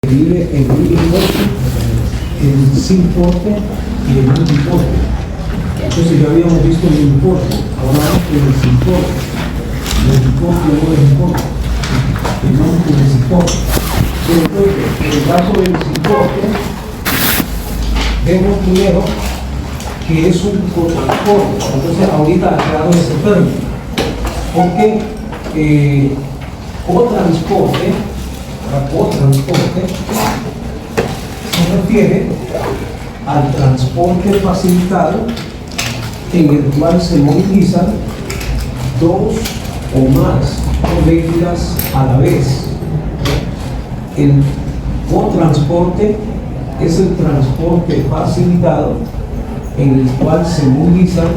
divide en un importe, el sin porte y el antiporte. Entonces ya habíamos visto el importe, ahora vamos con el sin porte. El importe no es importe, vamos con el sin porte. Entonces, en el caso del sin porte, vemos primero que es un cotransporte. Entonces ahorita ha quedado ese término, porque cotransporte se refiere al transporte facilitado en el cual se movilizan dos o más moléculas a la vez. El cotransporte es el transporte facilitado en el cual se movilizan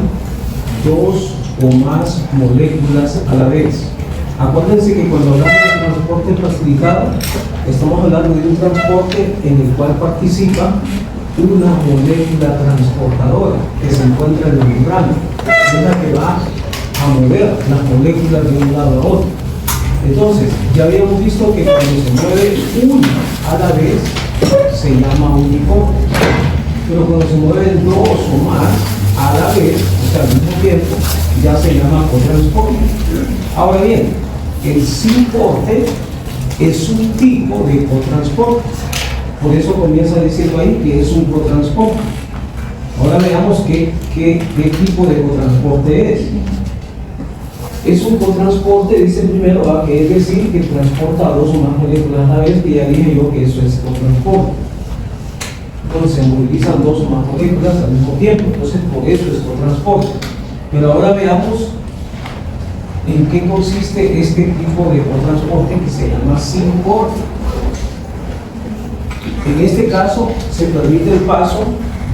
dos o más moléculas a la vez. Acuérdense que cuando hablamos de transporte facilitado, estamos hablando de un transporte en el cual participa una molécula transportadora que se encuentra en la membrana, es la que va a mover las moléculas de un lado a otro. Entonces, ya habíamos visto que cuando se mueve una a la vez, se llama uniporte, pero cuando se mueven dos o más a la vez, o sea, al mismo tiempo, ya se llama cotransporte. Ahora bien, el sin porte es un tipo de cotransporte, por eso comienza diciendo ahí que es un cotransporte. Ahora veamos qué tipo de cotransporte es. Es un cotransporte, dice primero, que es decir, que transporta a dos o más moléculas a la vez, que ya dije yo que eso es cotransporte. Entonces se movilizan dos o más moléculas al mismo tiempo, entonces por eso es cotransporte. Pero ahora veamos en qué consiste este tipo de cotransporte que se llama sin porte. En este caso se permite el paso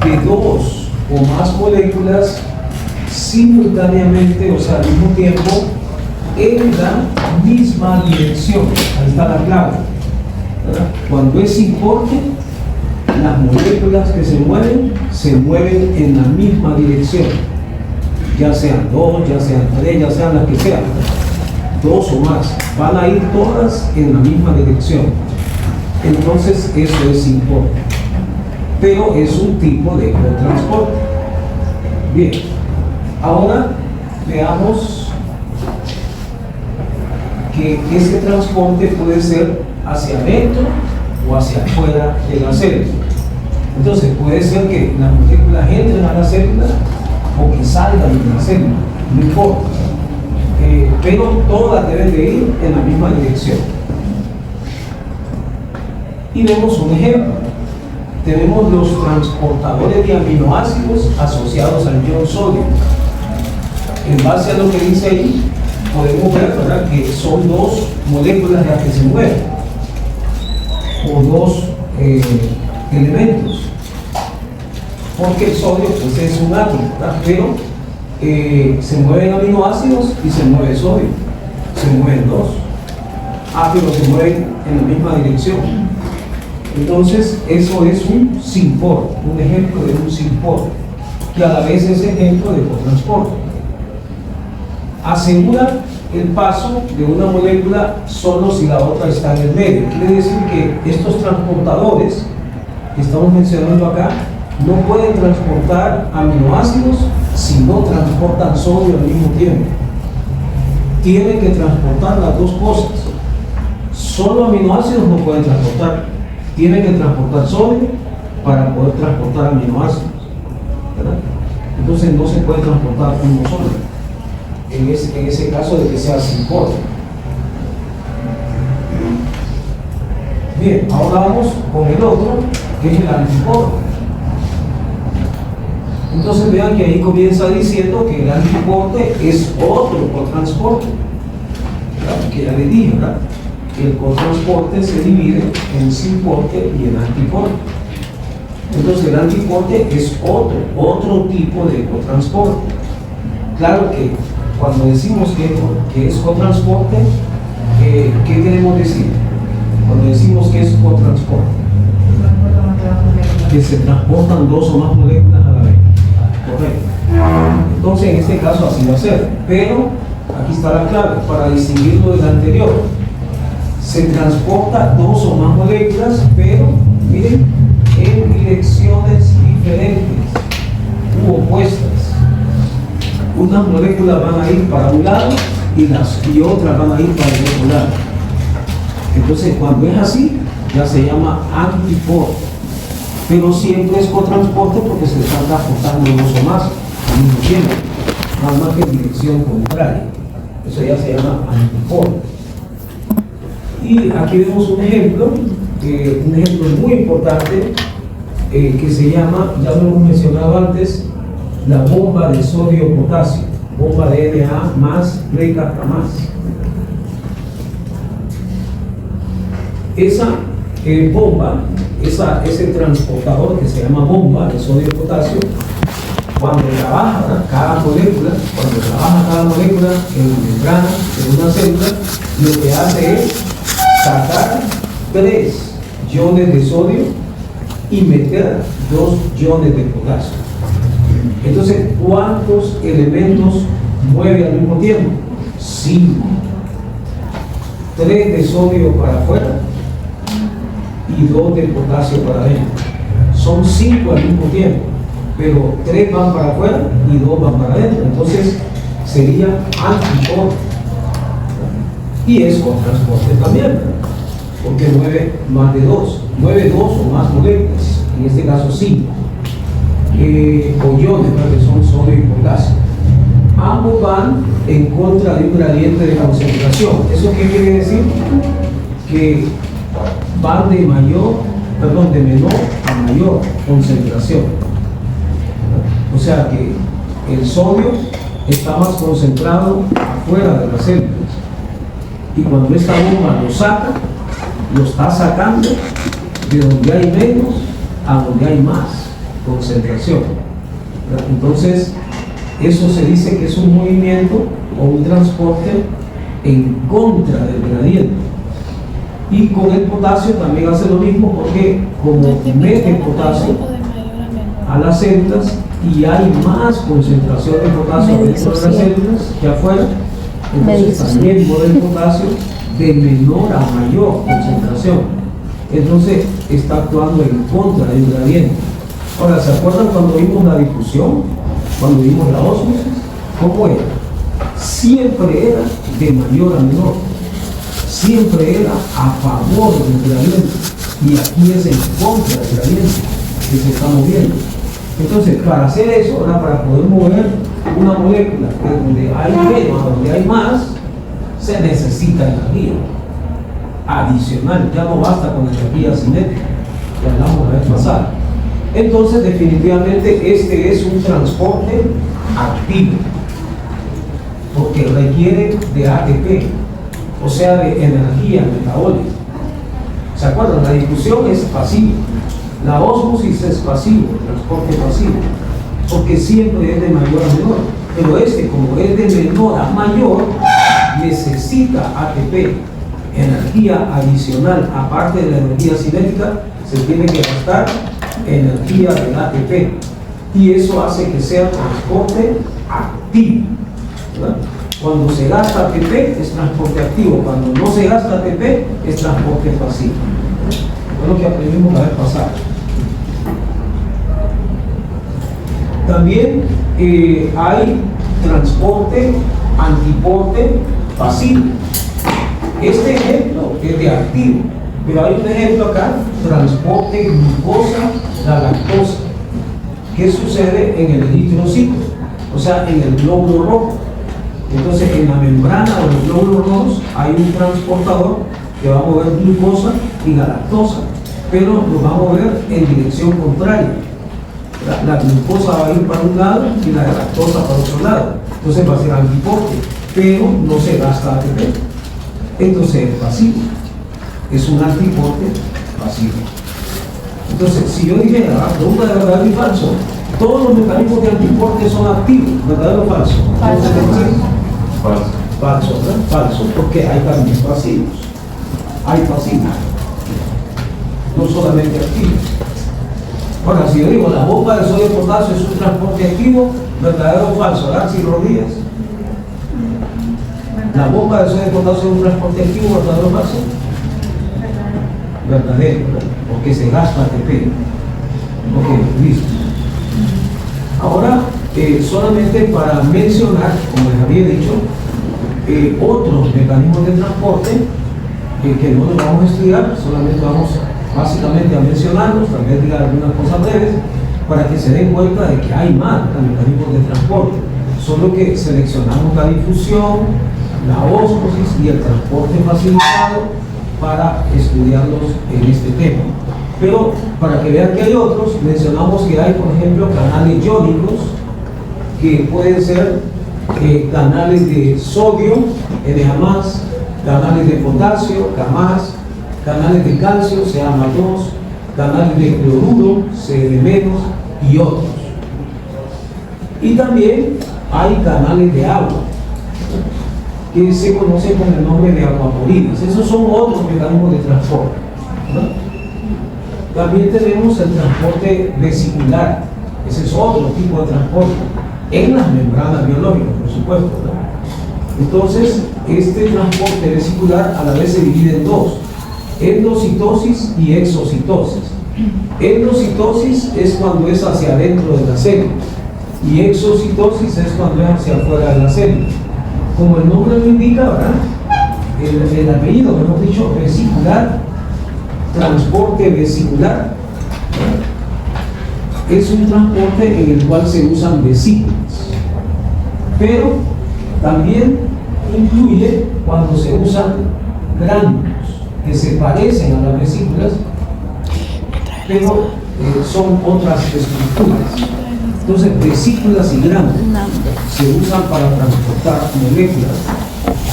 de dos o más moléculas simultáneamente, o sea, al mismo tiempo, en la misma dirección. Ahí está la clave, ¿verdad? Cuando es sin porte, las moléculas que se mueven en la misma dirección, ya sean dos, ya sean tres, ya sean las que sean, dos o más, van a ir todas en la misma dirección. Entonces eso es sin porte, pero es un tipo de cotransporte. Bien, ahora veamos que ese transporte puede ser hacia adentro o hacia afuera de la célula. Entonces puede ser que las moléculas entren a la célula o que salgan de la célula, no importa, pero todas deben de ir en la misma dirección. Y vemos un ejemplo. Tenemos los transportadores de aminoácidos asociados al ion sodio. En base a lo que dice ahí, podemos ver, ¿verdad?, que son dos moléculas las que se mueven, o dos elementos, porque el sodio pues, es un átomo, ¿verdad?, pero se mueven aminoácidos y se mueve sodio, se mueven dos, pero se mueven en la misma dirección. Entonces eso es un sin porte, un ejemplo de un sin porte, que a la vez es ejemplo de cotransporte. Asegura el paso de una molécula solo si la otra está en el medio. Quiere decir que estos transportadores que estamos mencionando acá no pueden transportar aminoácidos si no transportan sodio al mismo tiempo. Tienen que transportar las dos cosas. Solo aminoácidos no pueden transportar. Tienen que transportar sodio para poder transportar aminoácidos, ¿verdad? Entonces no se puede transportar uno solo en ese caso de que sea sin porte. Bien, ahora vamos con el otro, que es el antiporte. Entonces vean que ahí comienza diciendo que el antiporte es otro cotransporte, ¿verdad?, que ya les dije, ¿verdad?, que el cotransporte se divide en sin porte y en antiporte. Entonces el antiporte es otro tipo de cotransporte. Claro que cuando decimos que es cotransporte, ¿qué queremos decir? Cuando decimos que es cotransporte, que se transportan dos o más moléculas a la vez. Correcto. Entonces en este caso así va a ser, pero aquí está la clave para distinguirlo del anterior. Se transporta dos o más moléculas, pero fluye en direcciones diferentes u opuestas. Unas moléculas van a ir para un lado y otras van a ir para el otro lado. Entonces, cuando es así, ya se llama antipor. Pero siempre es cotransporte porque se están transportando dos o más al mismo tiempo, nada más que en dirección contraria. Eso ya se llama antipor. Y aquí vemos un ejemplo muy importante que se llama, ya lo hemos mencionado antes, la bomba de sodio-potasio, bomba de Na más pleca más. Esa bomba, ese transportador que se llama bomba de sodio-potasio, cuando trabaja cada molécula en la membrana de una célula, lo que hace es sacar 3 iones de sodio y meter 2 iones de potasio. Entonces, ¿cuántos elementos mueve al mismo tiempo? 5. 3 de sodio para afuera y 2 de potasio para adentro. Son 5 al mismo tiempo, pero 3 van para afuera y 2 van para adentro. Entonces, sería antipor. Y es con transporte también, porque mueve más de 2. Mueve 2 o más moléculas, en este caso 5. O iones, que son sodio y potasio. Ambos van en contra de un gradiente de concentración. ¿Eso qué quiere decir? Que van de menor a mayor concentración. O sea que el sodio está más concentrado afuera de las células. Y cuando esta bomba lo saca, lo está sacando de donde hay menos a donde hay más concentración. Entonces, eso se dice que es un movimiento o un transporte en contra del gradiente. Y con el potasio también hace lo mismo, porque como mete potasio a las células y hay más concentración de potasio dentro de las células que afuera, entonces también mueve el potasio de menor a mayor concentración. Entonces está actuando en contra del gradiente. Ahora, ¿se acuerdan cuando vimos la difusión? Cuando vimos la ósmosis, ¿cómo era? Siempre era de mayor a menor. Siempre era a favor del gradiente. Y aquí es en contra del gradiente que se está moviendo. Entonces, para hacer eso, ahora para poder mover una molécula que donde hay menos, donde hay más, se necesita energía adicional. Ya no basta con energía cinética, que hablamos la vez pasada. Entonces, definitivamente, este es un transporte activo, porque requiere de ATP, o sea, de energía metabólica. ¿Se acuerdan? La difusión es pasiva, la ósmosis es pasivo, el transporte pasivo, porque siempre es de mayor a menor. Pero este, como es de menor a mayor, necesita ATP, energía adicional, aparte de la energía cinética, se tiene que gastar energía del ATP, y eso hace que sea transporte activo, ¿verdad? Cuando se gasta ATP es transporte activo, cuando no se gasta ATP es transporte pasivo. Es lo que aprendimos la vez pasada. También hay transporte antiporte pasivo. Este ejemplo es de activo, pero hay un ejemplo acá, transporte glucosa-galactosa. ¿Qué sucede en el eritrocito? O sea, en el glóbulo rojo. Entonces, en la membrana de los glóbulos rojos hay un transportador que va a mover glucosa y galactosa, pero lo va a mover en dirección contraria. La glucosa va a ir para un lado y la galactosa para otro lado. Entonces va a ser antiporte, pero no se gasta ATP. Entonces es pasivo. Es un antiporte pasivo. Entonces, si yo dijera, pregunta de verdadero y falso, todos los mecanismos de antiporte son activos, ¿verdadero o falso? Falso. Falso. Falso, ¿verdad? Falso, porque hay también pasivos. Hay pasivos, no solamente activos. Ahora, si yo digo, la bomba de sodio potasio es un transporte activo, ¿verdadero o falso? Nancy Rodríguez. La bomba de sodio potasio es un transporte activo, ¿verdadero o falso? Verdadero, ¿verdad? o que se gasta ATP. Ok, listo. Ahora, solamente para mencionar, como les había dicho, otros mecanismos de transporte que no los vamos a estudiar, solamente vamos básicamente a mencionarlos, tal vez diga algunas cosas breves, para que se den cuenta de que hay más mecanismos de transporte, solo que seleccionamos la difusión, la ósmosis y el transporte facilitado para estudiarlos en este tema. Pero para que vean que hay otros, mencionamos que hay, por ejemplo, canales iónicos, que pueden ser canales de sodio, Na+, canales de potasio, K+, canales de calcio, Ca+2, canales de cloruro, Cl- y otros. Y también hay canales de agua, que se conocen con el nombre de acuaporinas. Esos son otros mecanismos de transporte, ¿no? También tenemos el transporte vesicular. Ese es otro tipo de transporte en las membranas biológicas, por supuesto, ¿no? Entonces, este transporte vesicular a la vez se divide en dos: endocitosis y exocitosis. Endocitosis es cuando es hacia adentro de la célula y exocitosis es cuando es hacia afuera de la célula. Como el nombre lo indica, ¿verdad? El apellido que hemos dicho, vesicular, transporte vesicular, es un transporte en el cual se usan vesículas, pero también incluye cuando se usan gránulos que se parecen a las vesículas, pero son otras estructuras. Entonces, vesículas y gránulos se usan para transportar moléculas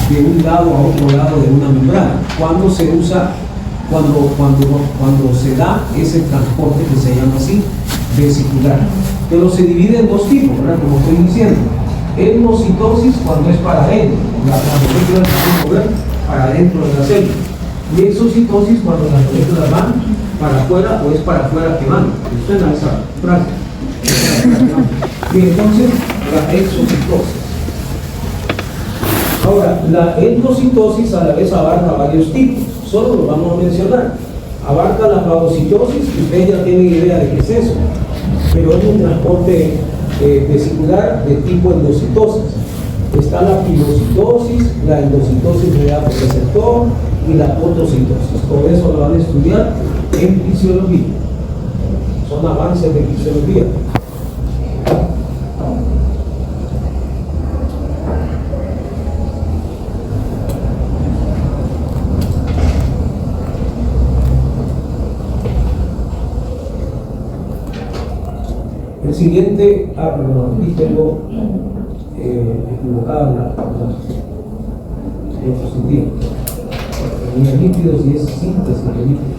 de un lado a otro lado de una membrana. Cuando se usa, cuando se da ese transporte que se llama así, vesicular. Pero se divide en dos tipos, ¿verdad? Como estoy diciendo. Endocitosis cuando es para adentro, las moléculas se pueden mover para adentro de la célula. Y exocitosis cuando las moléculas van para afuera o es para afuera que van. Suena esa frase. Y entonces la exocitosis. Ahora, la endocitosis a la vez abarca varios tipos, solo lo vamos a mencionar. Abarca la fagocitosis, y ustedes ya tienen idea de qué es eso, pero es un transporte vesicular de tipo endocitosis. Está la pilocitosis, la endocitosis mediada por receptor y la fotocitosis. Todo eso lo van a estudiar en fisiología. Son avances de fisiología. El siguiente, perdón, aquí tengo equivocada la diapositiva. Tenía lípidos y es síntesis de lípidos.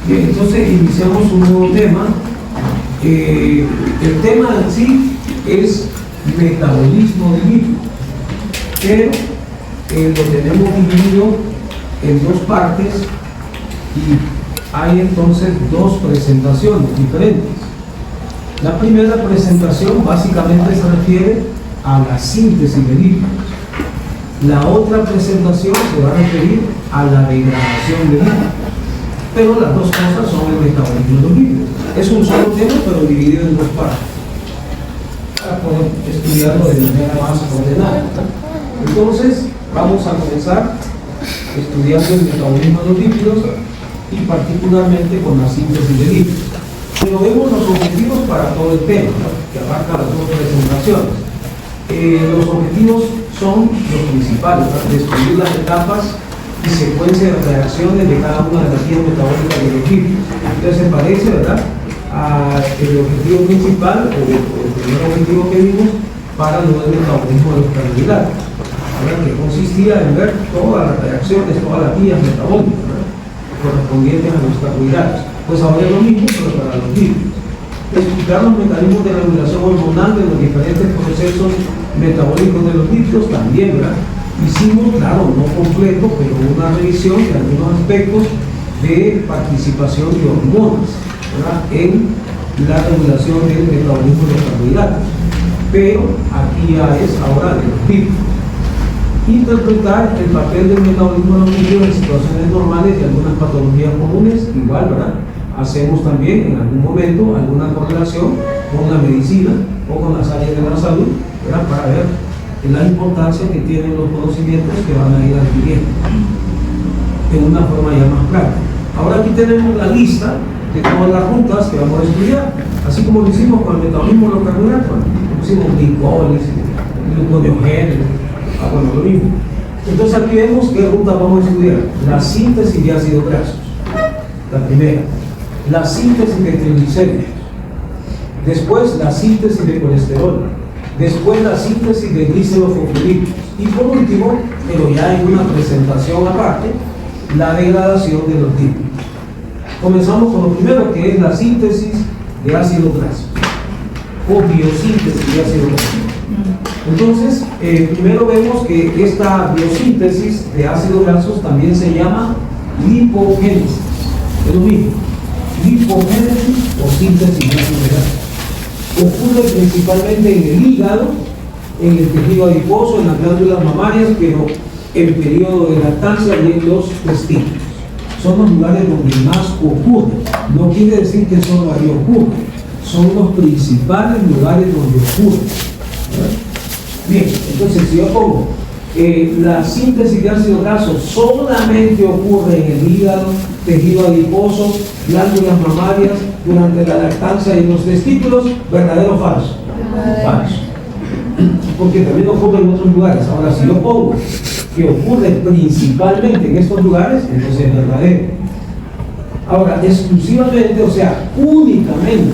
Bien, entonces iniciamos un nuevo tema. El tema en sí es metabolismo de lípidos, pero lo tenemos dividido en dos partes y hay entonces dos presentaciones diferentes. La primera presentación básicamente se refiere a la síntesis de lípidos. La otra presentación se va a referir a la degradación de lípidos. Pero las dos cosas son el metabolismo de los lípidos. Es un solo tema, pero dividido en dos partes, para poder estudiarlo de manera más ordenada. Entonces, vamos a comenzar estudiando el metabolismo de los lípidos y particularmente con la síntesis de lípidos. Pero vemos los objetivos para todo el tema, ¿no?, que abarca las dos presentaciones. Los objetivos son los principales, ¿no?, descubrir las etapas y secuencia de reacciones de cada una de las vías metabólicas del equipo. Entonces se parece, ¿verdad?, al objetivo principal o el primer objetivo que vimos para lo del metabolismo de los carbohidratos, que consistía en ver todas las reacciones, todas las vías metabólicas, ¿verdad?, correspondientes a los carbohidratos. Pues ahora es lo mismo, pero para los lípidos. Explicar los mecanismos de regulación hormonal de los diferentes procesos metabólicos de los lípidos también, ¿verdad? Hicimos, claro, no completo, pero una revisión de algunos aspectos de participación de hormonas, ¿verdad?, en la regulación del metabolismo de los carbohidratos. Pero aquí ya es ahora de los lípidos. Interpretar el papel del metabolismo de los lípidos en situaciones normales y algunas patologías comunes, igual, ¿verdad? Hacemos también en algún momento alguna correlación con la medicina o con las áreas de la salud, ¿verdad?, para ver la importancia que tienen los conocimientos que van a ir adquiriendo en una forma ya más práctica. Ahora aquí tenemos la lista de todas las rutas que vamos a estudiar, así como lo hicimos con el metabolismo de los carbohidratos. Hicimos glicólisis, gluconeogénesis, bueno, lo mismo. Entonces aquí vemos qué ruta vamos a estudiar: la síntesis de ácidos grasos, la primera, la síntesis de triglicéridos, después la síntesis de colesterol, después la síntesis de glicerofosfolípidos y por último, pero ya en una presentación aparte, la degradación de los lípidos. Comenzamos con lo primero, que es la síntesis de ácidos grasos o biosíntesis de ácidos grasos. Entonces, primero vemos que esta biosíntesis de ácidos grasos también se llama lipogénesis. Es lo mismo, lipogénesis o síntesis de ácidos grasos. Ocurre principalmente en el hígado, en el tejido adiposo, en las glándulas mamarias, pero en periodo de lactancia y en los testículos. Son los lugares donde más ocurre. No quiere decir que solo ahí ocurre, son los principales lugares donde ocurre. Bien, entonces si yo pongo la síntesis de ácidos grasos solamente ocurre en el hígado, tejido adiposo, glándulas mamarias, durante la lactancia y en los testículos, ¿verdadero o falso? Falso. Porque también ocurre en otros lugares. Ahora, si yo pongo que ocurre principalmente en estos lugares, entonces es verdadero. Ahora, exclusivamente, o sea, únicamente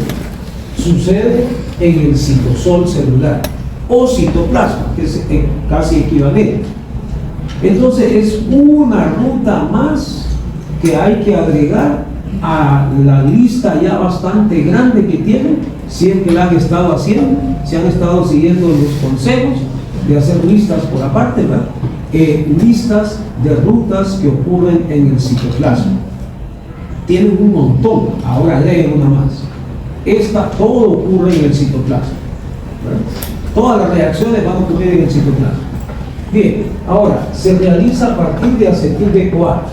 sucede en el citosol celular o citoplasma, que es casi equivalente. Entonces es una ruta más que hay que agregar a la lista ya bastante grande que tienen, si es que la han estado haciendo, si han estado siguiendo los consejos de hacer listas por aparte, ¿verdad? Listas de rutas que ocurren en el citoplasma. Tienen un montón, ahora agreguen una más. Todo ocurre en el citoplasma, ¿verdad? Todas las reacciones van a ocurrir en el citoplasma. Bien, ahora, se realiza a partir de acetil de-CoA.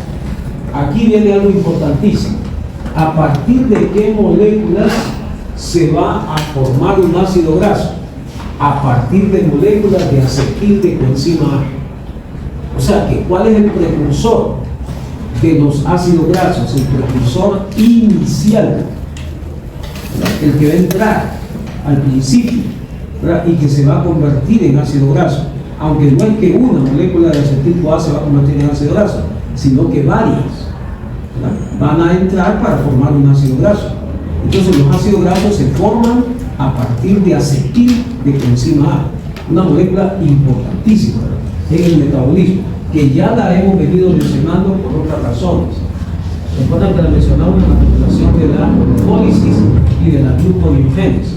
Aquí viene algo importantísimo. ¿A partir de qué moléculas se va a formar un ácido graso? A partir de moléculas de acetil de coenzima A. O sea, que ¿cuál es el precursor de los ácidos grasos? El precursor inicial, ¿verdad?, el que va a entrar al principio, ¿verdad?, y que se va a convertir en ácido graso. Aunque no es que una molécula de acetil-CoA se va a convertir en ácido graso, sino que varias, ¿verdad?, van a entrar para formar un ácido graso. Entonces los ácidos grasos se forman a partir de acetil de coenzima A, una molécula importantísima, ¿verdad?, en el metabolismo, que ya la hemos venido mencionando por otras razones. Recuerden que la mencionamos en la presentación de la glucólisis y de la gluconeogénesis.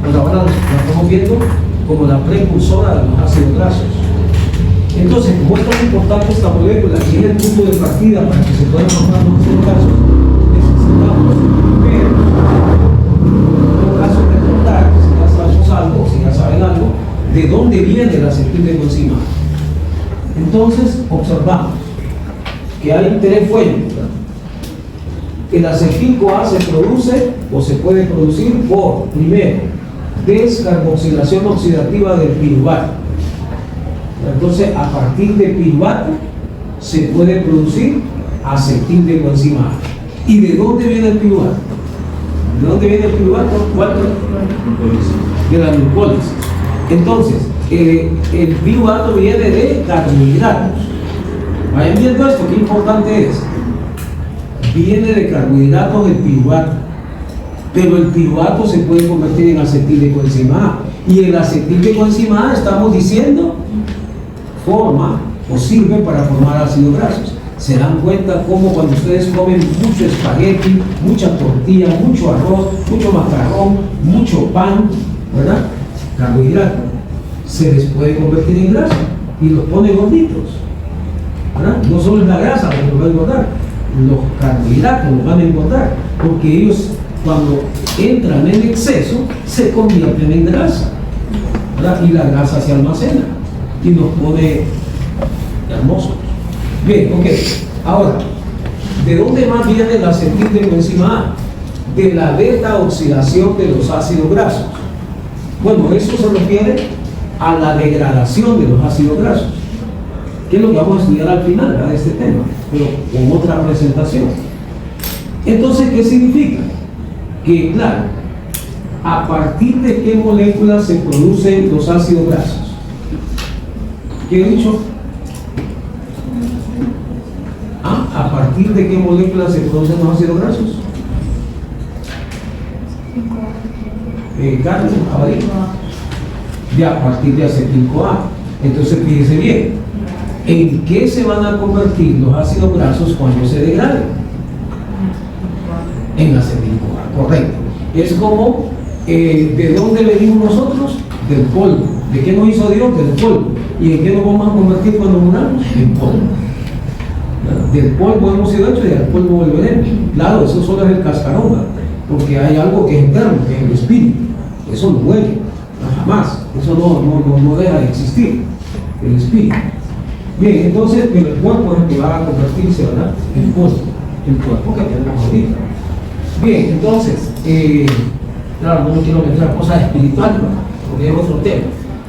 Pero ahora la estamos viendo como la precursora de los ácidos grasos. Entonces, como es tan importante esta molécula y es el punto de partida para que se puedan formar los ácidos grasos, necesitamos ver, en caso de recordar, si ya sabemos algo, si ya saben algo, de dónde viene el acetil de coenzima. Entonces, observamos que hay tres fuentes. El acetil-CoA se produce o se puede producir por, primero, descarboxilación oxidativa del piruvato. Entonces, a partir de piruvato se puede producir acetil de coenzima A. ¿Y de dónde viene el piruvato? ¿De dónde viene el piruvato? ¿Cuál? De la glucólisis. Entonces, el piruvato viene de carbohidratos, Vayan viendo esto, qué importante es. Viene de carbohidratos el piruvato, pero el piruvato se puede convertir en acetil de coenzima A. Y el acetil de coenzima A, estamos diciendo, forma o sirve para formar ácidos grasos. Se dan cuenta cómo cuando ustedes comen mucho espagueti, mucha tortilla, mucho arroz, mucho macarrón, mucho pan, ¿verdad? Carbohidrato, se les puede convertir en grasa y los pone gorditos, ¿verdad? No solo es la grasa que los va a engordar, los carbohidratos los van a engordar, porque ellos cuando entran en exceso se convierten en grasa, ¿verdad? Y la grasa se almacena y nos pone hermosos. Bien, ok. Ahora, ¿de dónde más viene el acetil de coenzima A? De la beta oxidación de los ácidos grasos. Bueno, eso se refiere a la degradación de los ácidos grasos, que es lo que vamos a estudiar al final, ¿verdad?, de este tema, pero con otra presentación. Entonces, ¿qué significa? Que, claro, ¿a partir de qué moléculas se producen los ácidos grasos? ¿Qué he dicho? ¿A partir de qué moléculas se producen los ácidos grasos? Carlos, a partir de acetil-CoA. Entonces fíjese bien, ¿en qué se van a convertir los ácidos grasos cuando se degraden? En acetil-CoA, correcto. Es como, ¿de dónde venimos nosotros? Del polvo. ¿De qué nos hizo Dios? Del polvo. ¿Y en qué nos vamos a convertir cuando muramos? En polvo. Del polvo hemos sido hechos y al polvo volveremos. Claro, eso solo es el cascarón, ¿verdad? Porque hay algo que es interno, que es el espíritu. Eso no muere, jamás. Eso no deja de existir, el espíritu. Bien, entonces, pero el cuerpo es el que va a convertirse, ¿verdad?, en polvo. El cuerpo que tenemos ahorita. Bien, entonces, claro, no quiero meter a cosas espirituales, ¿verdad?, porque es otro tema,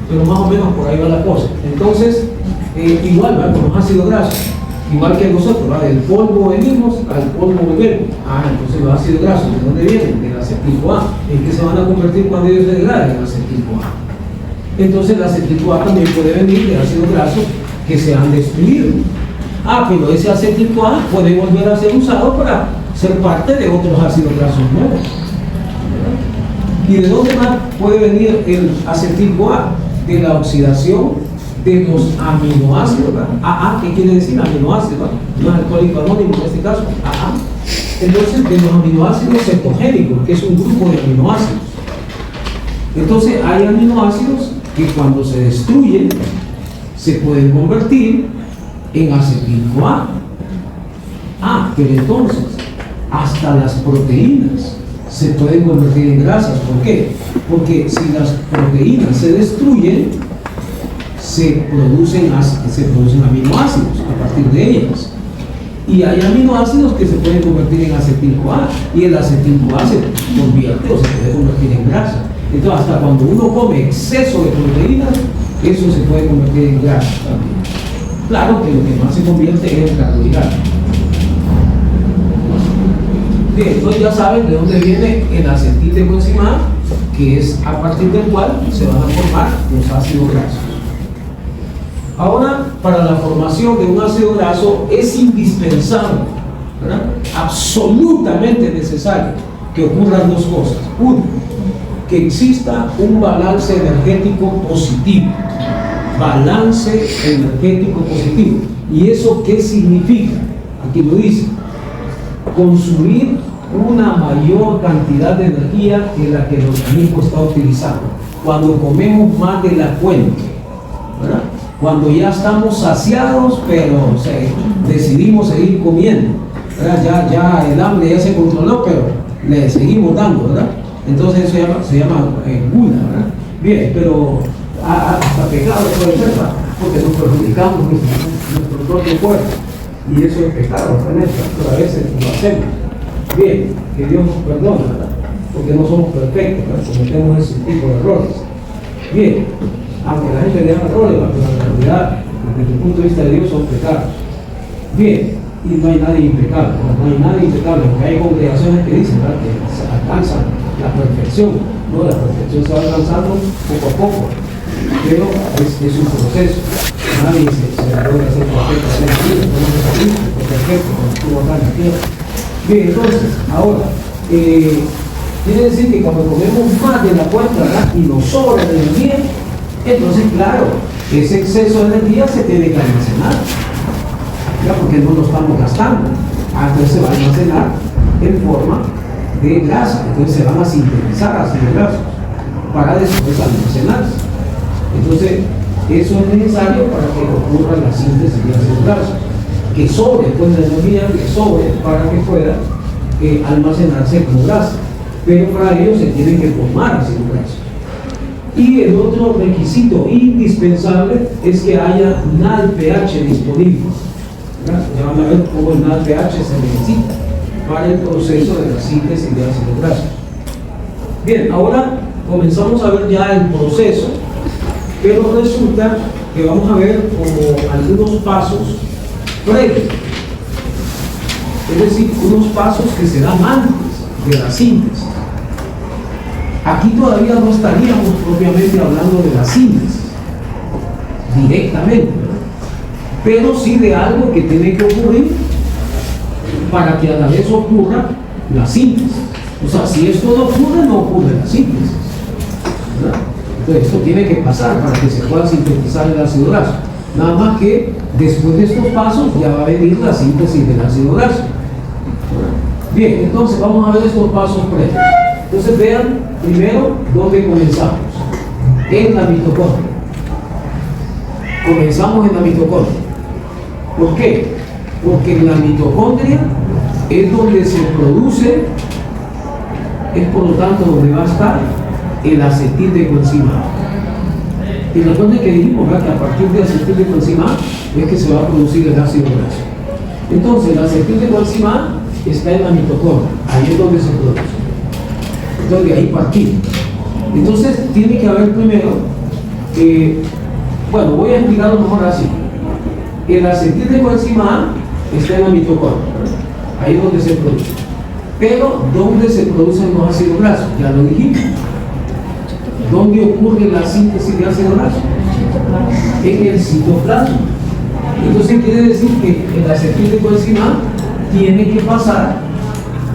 pero más o menos por ahí va la cosa. Entonces, igual, ¿verdad?, con los ácidos grasos. Igual que nosotros, ¿verdad?, del polvo venimos, al polvo volvemos. Entonces los ácidos grasos, ¿de dónde vienen? Del acetil-CoA. ¿En qué se van a convertir cuando ellos se degraden? En acetil-CoA. Entonces el acetil-CoA también puede venir de ácidos grasos que se han destruido. Pero ese acetil-CoA puede volver a ser usado para ser parte de otros ácidos grasos nuevos. ¿Y de dónde más puede venir el acetil-CoA? De la oxidación de los aminoácidos, ¿verdad? ¿Qué quiere decir aminoácidos? ¿Verdad? No es alcohólico anónimo en este caso. Entonces, de los aminoácidos cetogénicos, que es un grupo de aminoácidos. Entonces, hay aminoácidos que cuando se destruyen se pueden convertir en acetil-CoA. Pero entonces, hasta las proteínas se pueden convertir en grasas. ¿Por qué? Porque si las proteínas se destruyen, se producen aminoácidos a partir de ellas. Y hay aminoácidos que se pueden convertir en acetil-CoA, y el acetil-CoA se convierte o se puede convertir en grasa. Entonces, hasta cuando uno come exceso de proteínas, eso se puede convertir en grasa también. Claro que lo que más se convierte es el carbohidrato. Bien, entonces ya saben de dónde viene el acetil de coenzima A, que es a partir del cual se van a formar los ácidos grasos. Ahora, para la formación de un ácido graso es indispensable, ¿verdad?, absolutamente necesario, que ocurran dos cosas. Uno, que exista un balance energético positivo. Balance energético positivo. ¿Y eso qué significa? Aquí lo dice: consumir una mayor cantidad de energía que la que el organismo está utilizando. Cuando comemos más de la cuenta, ¿verdad?, cuando ya estamos saciados, pero decidimos seguir comiendo, ¿verdad? Ya el hambre ya se controló, pero le seguimos dando, ¿verdad? Entonces eso se llama gula, ¿verdad? Bien, pero hasta pecado puede ser, ¿verdad?, porque nos perjudicamos nuestro propio cuerpo, y eso es pecado, ¿verdad?, pero a veces lo hacemos. Bien, que Dios nos perdone, ¿verdad?, porque no somos perfectos, ¿verdad?, cometemos ese tipo de errores. Bien, aunque la gente le da errores, pero en realidad, desde el punto de vista de Dios, son pecados. Bien, y no hay nadie impecable, no hay nadie impecable, porque hay congregaciones que dicen, ¿verdad?, que se alcanzan la perfección. No, la perfección se va alcanzando poco a poco, pero es un proceso. Nadie se logra hacer perfecto. Bien, entonces, ahora, quiere decir que cuando comemos más de la cuenta, ¿verdad?, y nos sobra de energía, entonces, claro, ese exceso de energía se tiene que almacenar, ¿ya?, porque no lo estamos gastando. Entonces se va a almacenar en forma de grasa, entonces se van a sintetizar ácidos grasos para después almacenarse. Entonces, eso es necesario para que ocurra la síntesis de ácidos grasos, que sobre pues la energía, que sobre para que pueda almacenarse como grasa, pero para ello se tienen que formar ácidos grasos. Y el otro requisito indispensable es que haya NADPH disponible. Ya van a ver cómo el NADPH se necesita para el proceso de la síntesis de ácidos grasos. Bien, ahora comenzamos a ver ya el proceso, pero resulta que vamos a ver como algunos pasos previos, es decir, unos pasos que se dan antes de la síntesis. Aquí todavía no estaríamos propiamente hablando de la síntesis directamente, ¿verdad?, pero sí de algo que tiene que ocurrir para que a la vez ocurra la síntesis. O sea, si esto no ocurre la síntesis, ¿verdad? Entonces esto tiene que pasar para que se pueda sintetizar el ácido graso. Nada más que después de estos pasos ya va a venir la síntesis del ácido graso. Bien, entonces vamos a ver estos pasos previos. Entonces vean primero dónde comenzamos. En la mitocondria. Comenzamos en la mitocondria. ¿Por qué? Porque en la mitocondria es donde se produce, es por lo tanto donde va a estar el acetil de coenzima A. Y recuerden que dijimos, ¿verdad?, que a partir de acetil de coenzima A es que se va a producir el ácido graso. Entonces el acetil de coenzima A está en la mitocondria, ahí es donde se produce. Entonces de ahí partimos. Entonces tiene que haber primero, bueno, voy a explicarlo mejor así. El acetil de coenzima A está en la mitocondria, ahí es donde se produce. Pero, ¿dónde se producen los ácidos grasos? Ya lo dijimos. ¿Dónde ocurre la síntesis de ácido graso? En el citoplasma. Entonces quiere decir que el acetil de coenzima A tiene que pasar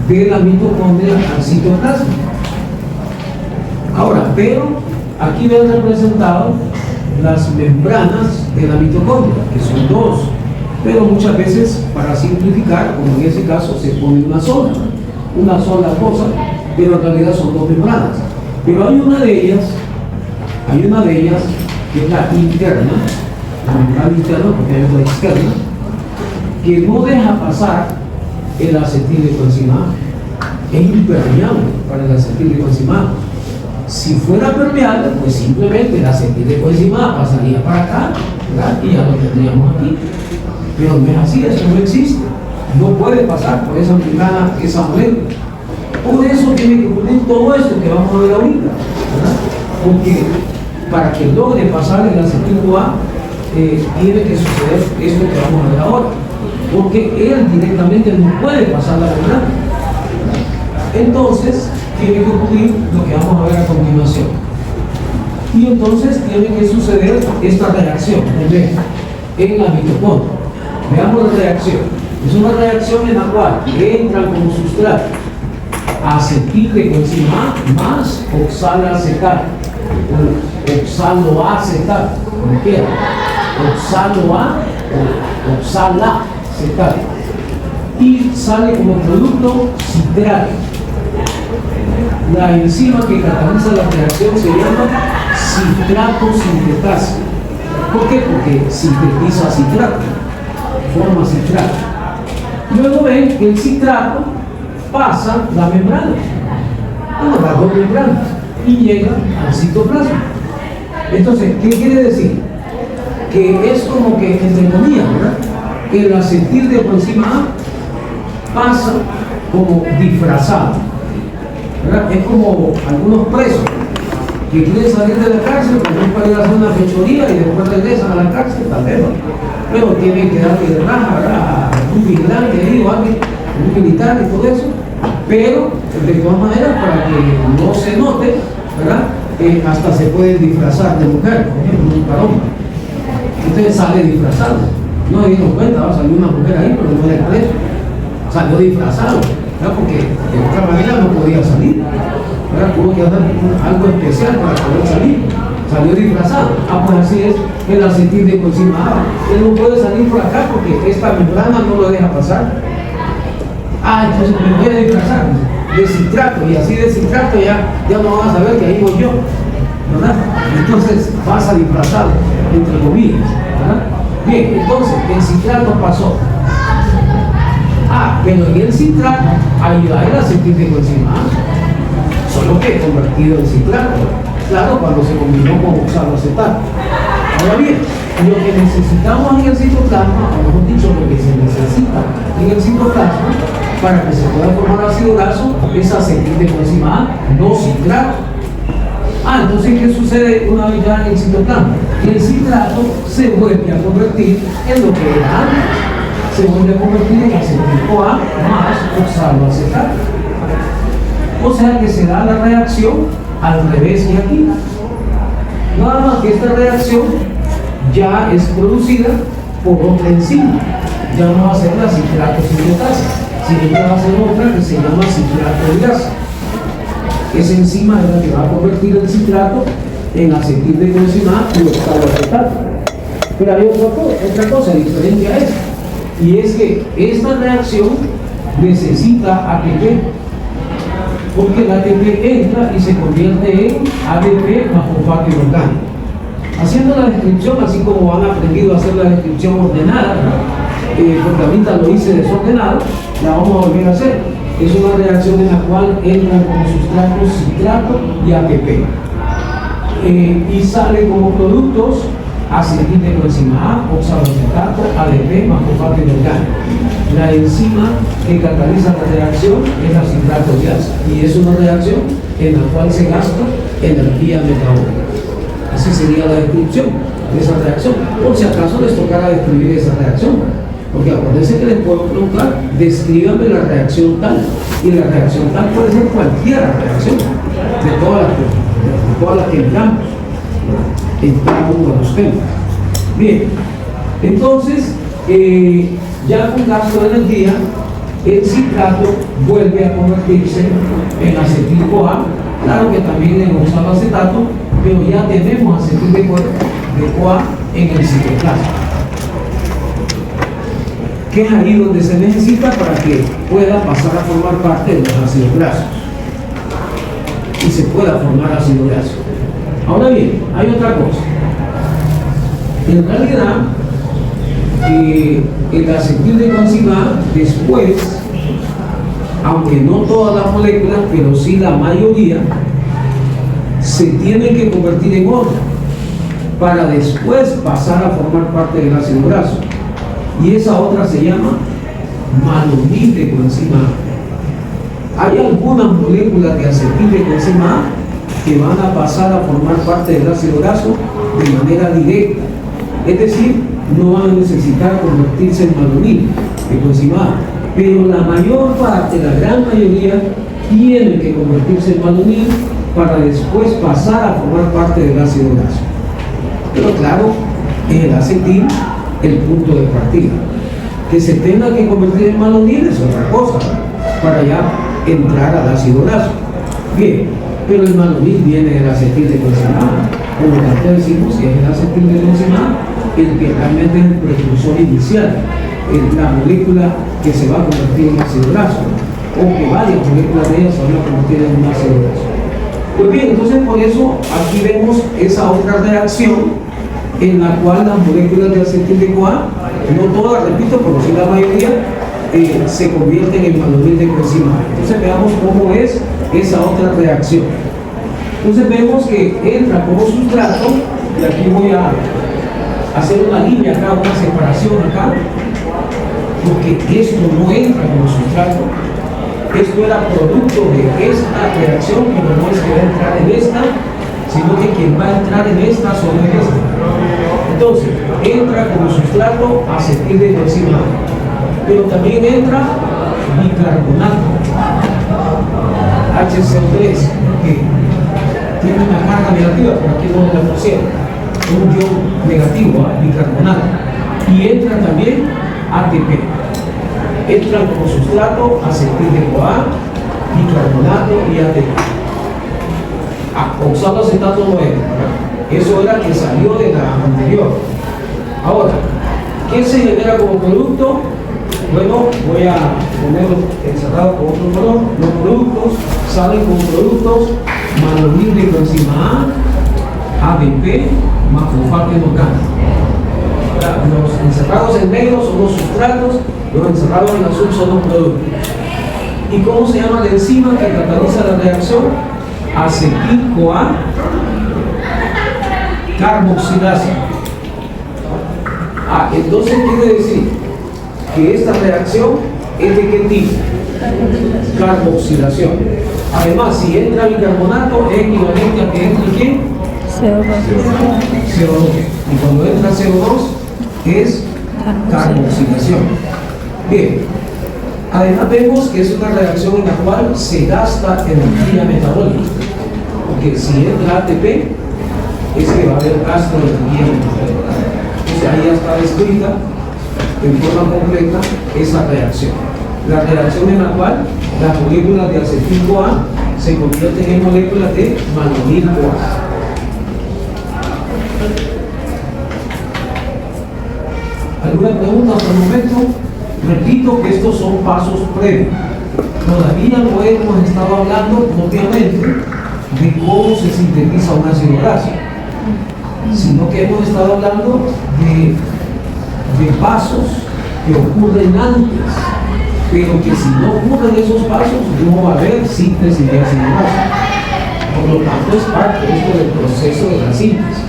de la mitocondria al citoplasma. Ahora, pero aquí ven representado las membranas de la mitocondria, que son dos, pero muchas veces, para simplificar, como en ese caso, se pone una sola cosa, pero en realidad son dos membranas. Pero hay una de ellas que es la interna, la membrana interna, porque hay otra externa, que no deja pasar el acetil de coenzima A. Es impermeable para el acetil de coenzima A. Si fuera permeable, pues simplemente el acetil de coenzima A pasaría para acá, ¿verdad?, y ya lo tendríamos aquí. Pero no es así, eso no existe. No puede pasar por esa membrana, esa molécula. Por eso tiene que ocurrir todo esto que vamos a ver ahorita, ¿verdad? Porque para que logre pasar el acetil CoA, tiene que suceder esto que vamos a ver ahora. Porque él directamente no puede pasar la membrana. Entonces, tiene que ocurrir lo que vamos a ver a continuación. Y entonces tiene que suceder esta reacción en la mitocondria. Veamos la reacción. Es una reacción en la cual entra como sustrato acetil de coenzima A más oxaloacetal, oxaloacetal, como quiera, oxalacetal, y sale como producto citrato. La enzima que cataliza la reacción se llama citrato sintetasa. ¿Por qué? Porque sintetiza citrato, forma citrato. Luego ven que el citrato pasa la membrana, las dos membranas, y llega al citoplasma. Entonces, ¿qué quiere decir? Que es como que, entre comillas, ¿verdad?, el acetil de coenzima A pasa como disfrazado, ¿verdad? Es como algunos presos que quieren salir de la cárcel, porque para ir a hacer una fechoría y después regresan a la cárcel, tal vez, pero tienen que darle de raja, ¿verdad?, a un vigilante ahí o alguien, un militar y todo eso. Pero de todas maneras, para que no se note, ¿verdad?, hasta se pueden disfrazar de mujer, por ejemplo, un varón. Entonces sale disfrazado. No se dieron cuenta, salió una mujer ahí, pero no era de eso. Salió disfrazado, ¿verdad? Porque de otra manera no podía salir, ¿verdad? Tuvo que hacer algo especial para poder salir. Salió disfrazado. Pues así es el acetil de coenzima A. Él no puede salir por acá porque esta membrana no lo deja pasar. Entonces me voy a disfrazar de citrato, y así de citrato ya no van a saber que ahí voy yo, ¿verdad? Entonces pasa disfrazado, entre comillas, ¿verdad? Bien, entonces el citrato pasó. Pero en el citrato ayuda el acetil de coenzima A, solo que convertido en citrato. Claro, cuando se combinó con oxaloacetato. Ahora bien, lo que necesitamos en el citoplasma, o mejor dicho, lo que se necesita en el citoplasma para que se pueda formar ácido graso es acetil de coenzima A, no citrato. Entonces, ¿qué sucede una vez ya en el citoplasma? El citrato se vuelve a convertir en lo que era antes. Se vuelve a convertir en acetil-CoA más oxaloacetato. O sea que se da la reacción al revés que aquí. Nada más que esta reacción ya es producida por otra enzima. Ya no va a ser la citrato sintetasa, sino que va a ser otra que se llama citrato de grasa. Esa enzima es la que va a convertir el citrato en acetil de coenzima A y oxaloacetato. Pero hay otra cosa diferente a esta, y es que esta reacción necesita ATP, porque el ATP entra y se convierte en ADP más fosfato inorgánico. Haciendo la descripción, así como han aprendido a hacer la descripción ordenada, porque ahorita lo hice desordenado, la vamos a volver a hacer. Es una reacción en la cual entran como sustratos citrato y ATP. Y sale como productos acetil de coenzima A, oxaloacetato, ADP más fosfato inorgánico. La enzima que cataliza la reacción es la citrato de grasa, y es una reacción en la cual se gasta energía metabólica. Así sería la descripción de esa reacción, por si acaso les tocara describir esa reacción, porque acuérdense que les puedo preguntar, descríbame la reacción tal, y la reacción tal puede ser cualquier reacción de todas las que miramos en cada uno de los temas. Bien, entonces ya con gasto de energía el citrato vuelve a convertirse en acetil-CoA, claro que también en oxaloacetato, pero ya tenemos acetil de CoA en el citoplasma, que es ahí donde se necesita para que pueda pasar a formar parte de los ácidos grasos y se pueda formar ácido graso. Ahora bien, hay otra cosa. En realidad, el acetil de coenzima A después, aunque no todas las moléculas, pero sí la mayoría, se tienen que convertir en otra para después pasar a formar parte del ácido graso. Y esa otra se llama malonil de coenzima A. Hay algunas moléculas de acetil de coenzima A que van a pasar a formar parte del ácido graso de manera directa, es decir, no van a necesitar convertirse en malonil de coenzima A, pero la mayor parte, la gran mayoría, tiene que convertirse en malonil para después pasar a formar parte del ácido graso. Pero claro, en el acetil, el punto de partida. Que se tenga que convertir en malonil es otra cosa, para ya entrar al ácido graso. Bien, pero el malonil viene del acetil de coenzima A. Por lo tanto decimos que es el acetil de coenzima A el que realmente es el precursor inicial, la molécula que se va a convertir en ácido graso, o que varias moléculas de ellas se van a convertir en un ácido graso. Pues bien, entonces por eso aquí vemos esa otra reacción en la cual las moléculas de acetil de CoA, no todas, repito, pero sí la mayoría, se convierten en malonil de coenzima A. Entonces veamos cómo es esa otra reacción. Entonces vemos que entra como sustrato, y aquí voy a hacer una línea acá, una separación acá, porque esto no entra como sustrato. Esto era producto de esta reacción, pero no es que va a entrar en esta, sino que quien va a entrar en esta solo es esta. Entonces, entra como sustrato acetil de coenzima A, pero también entra bicarbonato, HCO3, que tiene una carga negativa, por aquí no la pusieron. un ion negativo, bicarbonato, y entra también ATP. Entran como sustrato acetil-CoA, bicarbonato y ATP. Oxaloacetato no entra. Eso era que salió de la anterior. Ahora, ¿qué se genera como producto? Bueno, voy a ponerlo encerrado con otro color. Los productos salen como productos manonil de coenzima A, ADP, más fosfato inorgánico. Los encerrados en negro son los sustratos, los encerrados en azul son los productos. ¿Y cómo se llama la enzima que cataliza la reacción? Acetil-CoA carboxilasa. Entonces quiere decir que esta reacción es de qué tipo? Carboxilación. Además, si entra bicarbonato es equivalente a que entre ¿quién? CO2. Y cuando entra CO2 es carboxilación. Bien. Además vemos que es una reacción en la cual se gasta energía metabólica. Porque si entra ATP, es que va a haber gasto de energía metabólica. Entonces ahí ya está descrita en forma completa esa reacción. La reacción en la cual las moléculas de acetil-CoA se convierten en moléculas de manonil-CoA. ¿Alguna pregunta hasta el momento? Repito que estos son pasos previos. Todavía no hemos estado hablando propiamente de cómo se sintetiza un ácido graso, sino que hemos estado hablando de pasos que ocurren antes, pero que si no ocurren esos pasos no va a haber síntesis de ácido graso. Por lo tanto es parte esto del proceso de la síntesis,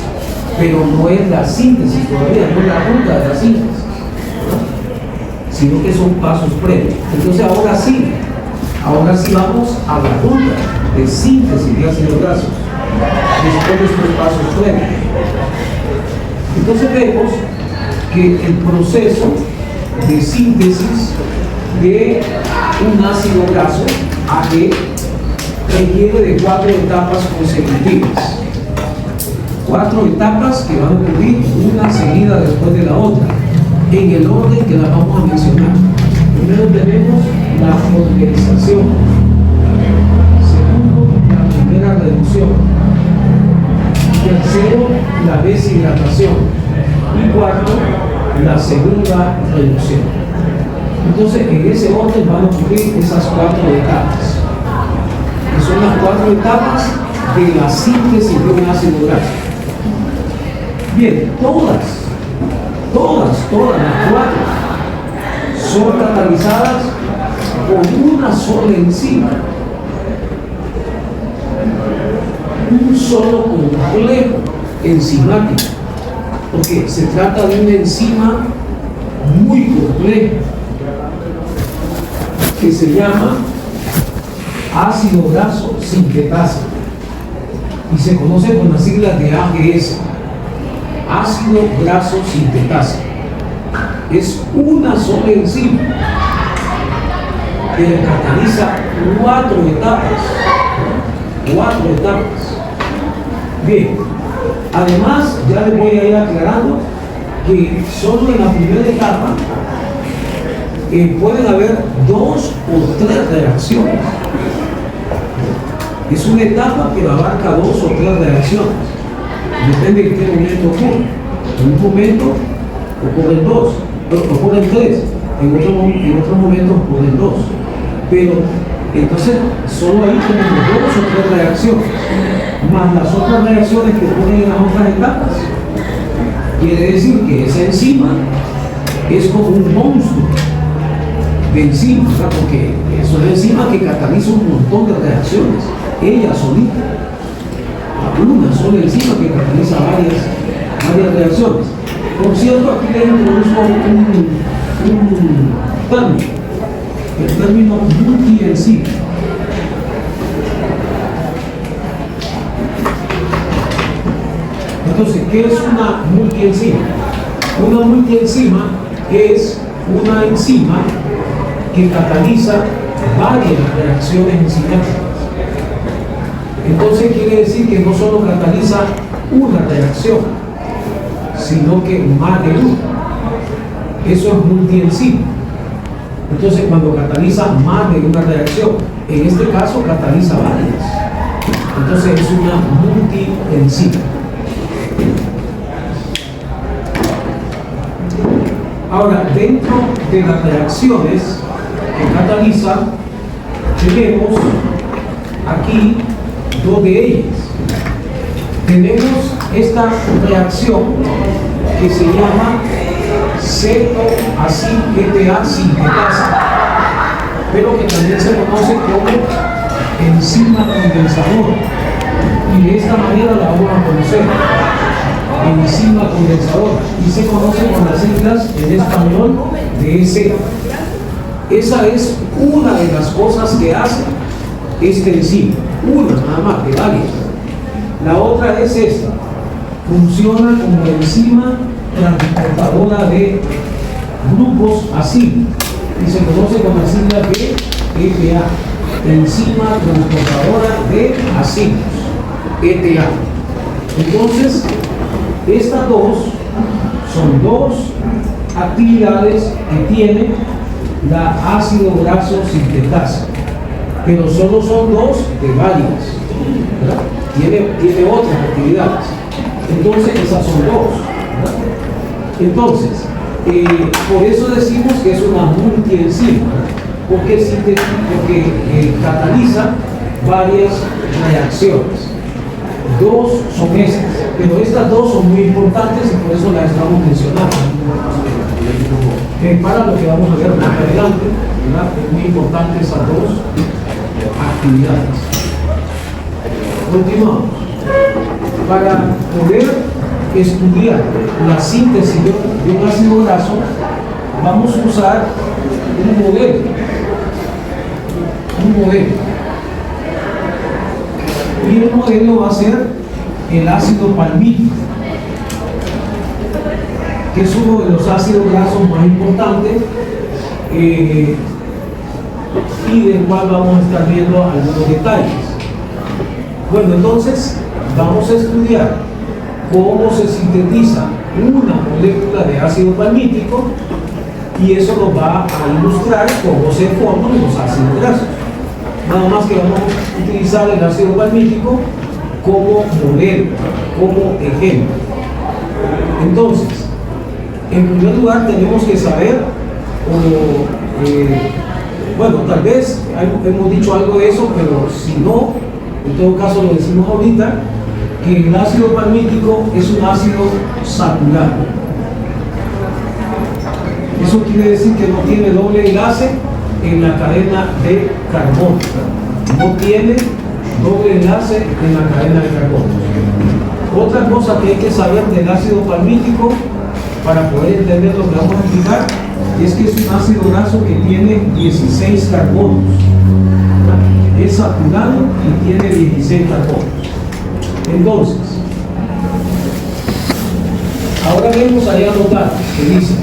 pero no es la síntesis todavía, no es la ruta de la síntesis, sino que son pasos previos. Entonces ahora sí vamos a la ruta de síntesis de ácidos grasos después de estos pasos previos. Entonces vemos que el proceso de síntesis de un ácido graso AG requiere de 4 etapas consecutivas. 4 etapas que van a ocurrir una seguida después de la otra, en el orden que la vamos a mencionar. Primero tenemos la polymerización. Segundo, la primera reducción. Tercero, la deshidratación. Y cuarto, la segunda reducción. Entonces, en ese orden van a ocurrir esas 4 etapas, que son las 4 etapas de la síntesis de un ácido graso. Bien, todas las 4 son catalizadas por una sola enzima, un solo complejo enzimático, porque se trata de una enzima muy compleja que se llama ácido graso sintetasa y se conoce con las siglas de AGS, ácido graso sintetasa. Es una sola enzima que cataliza 4 etapas. Bien, además ya les voy a ir aclarando que solo en la primera etapa pueden haber 2 o 3 reacciones. Es una etapa que abarca 2 o 3 reacciones. Depende de qué momento ocurre. En un momento ocurren 2, ocurren 3, en otro momento ocurren 2. Pero entonces solo ahí tenemos 2 o 3 reacciones, más las otras reacciones que ocurren en las otras etapas. Quiere decir que esa enzima es como un monstruo de enzimas, porque es una enzima que cataliza un montón de reacciones, ella solita. Una sola enzima que cataliza varias reacciones. Por cierto, aquí les introduzco un término, el término multienzima. Entonces, ¿qué es una multienzima? Una multienzima es una enzima que cataliza varias reacciones enzimáticas. Entonces quiere decir que no solo cataliza una reacción, sino que más de uno. Eso es multienzima. Entonces, cuando cataliza más de una reacción, en este caso cataliza varias. Entonces, es una multienzima. Ahora, dentro de las reacciones que catalizan, tenemos aquí dos de ellas. Tenemos esta reacción que se llama cetoacid-GTA sintetasa, pero que también se conoce como enzima condensadora, y de esta manera la vamos a conocer, enzima condensadora, y se conoce con las siglas en español de EC. Esa es una de las cosas que hace este enzima, una nada más, de varias. La otra es esta, funciona como enzima transportadora de grupos ácidos y se conoce con la sigla de ETA, enzima transportadora de ácidos, ETA. Entonces, estas dos son dos actividades que tiene la ácido graso sintetasa, pero solo son dos de varias, ¿verdad? Tiene otras actividades. Entonces, esas son dos, ¿verdad? Entonces, por eso decimos que es una multienzima, porque cataliza varias reacciones. Dos son estas, pero estas dos son muy importantes y por eso las estamos mencionando. Para lo que vamos a ver más adelante, ¿verdad? Es muy importante esas dos actividades. Continuamos. Para poder estudiar la síntesis de un ácido graso, vamos a usar un modelo. Y el modelo va a ser el ácido palmítico, que es uno de los ácidos grasos más importantes y del cual vamos a estar viendo algunos detalles. Bueno, entonces vamos a estudiar cómo se sintetiza una molécula de ácido palmítico, y eso nos va a ilustrar cómo se forman los ácidos grasos. Nada más que vamos a utilizar el ácido palmítico como modelo, como ejemplo. Entonces, en primer lugar tenemos que saber, bueno, tal vez hemos dicho algo de eso, pero si no, en todo caso lo decimos ahorita, que el ácido palmítico es un ácido saturado. Eso quiere decir que no tiene doble enlace en la cadena de carbono. No tiene doble enlace en la cadena de carbono. Otra cosa que hay que saber del ácido palmítico para poder entender lo que vamos a explicar es que es un ácido graso que tiene 16 carbonos. Es saturado y tiene 16 carbonos. Entonces, ahora vemos allá los datos que dice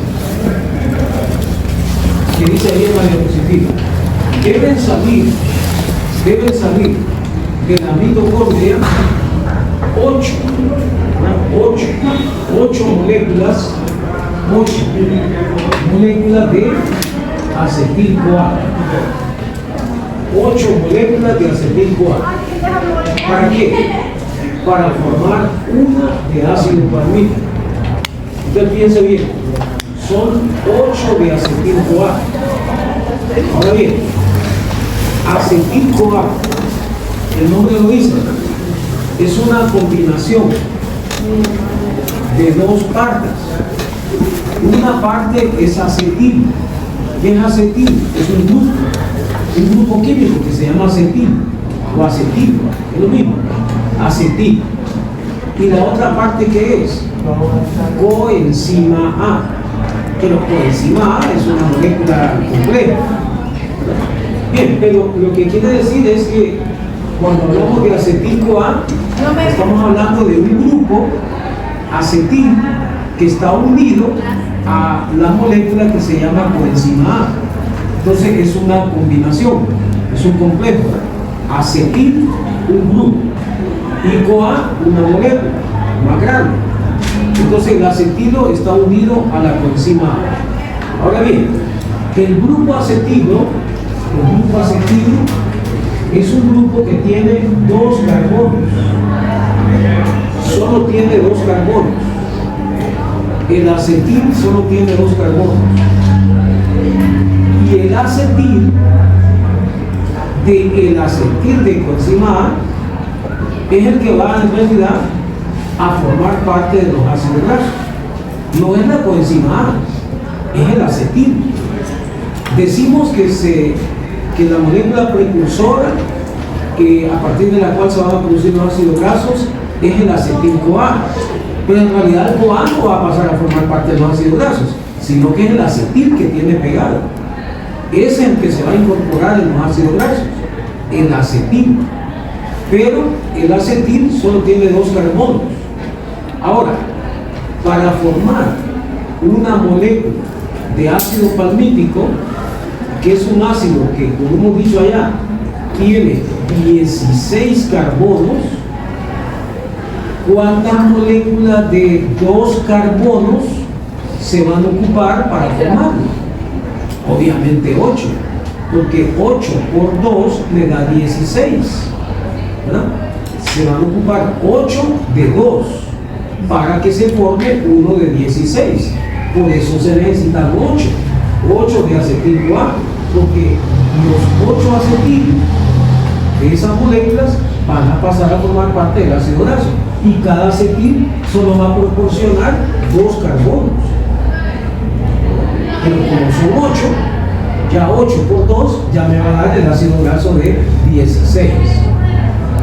ahí en la diapositiva. Deben salir de la mitocondria 8 moléculas de acetil-CoA. 8 moléculas de acetil-CoA. ¿Para qué? Para formar una de ácido palmítico. Usted piense bien, son 8 de acetil-CoA. Ahora bien, acetil-CoA, el nombre lo dice, es una combinación de dos partes. Una parte es acetil. ¿Qué es acetil? Es un grupo químico que se llama acetil o acetil, es lo mismo, acetil. Y la otra parte, ¿qué es? Coenzima A. Pero coenzima A es una molécula compleja. Bien, pero lo que quiere decir es que cuando hablamos de acetil-CoA, estamos hablando de un grupo acetil que está unido a la molécula que se llama coenzima A. Entonces es una combinación, es un complejo. Acetil, un grupo, y CoA, una molécula más grande. Entonces el acetilo está unido a la coenzima A. Ahora bien, el grupo acetilo es un grupo que tiene 2 carbonos. Solo tiene 2 carbonos. El acetil solo tiene 2 carbonos. Y el acetil de coenzima A es el que va en realidad a formar parte de los ácidos grasos. No es la coenzima A, es el acetil. Decimos que la molécula precursora, que a partir de la cual se van a producir los ácidos grasos, es el acetil-CoA. Pero en realidad el CoA no va a pasar a formar parte de los ácidos grasos, sino que es el acetil que tiene pegado. Es el que se va a incorporar en los ácidos grasos, el acetil. Pero el acetil solo tiene 2 carbonos. Ahora, para formar una molécula de ácido palmítico, que es un ácido que, como hemos dicho allá, tiene 16 carbonos, ¿cuántas moléculas de 2 carbonos se van a ocupar para formarlo? Obviamente 8, porque 8 por 2 le da 16, ¿verdad? Se van a ocupar 8 de 2 para que se forme uno de 16. Por eso se necesitan 8 de acetil-CoA, porque los 8 acetil de esas moléculas van a pasar a formar parte del ácido graso, y cada acetil solo va a proporcionar 2 carbonos. Pero como son 8, ya 8 por 2 ya me va a dar el ácido graso de 16.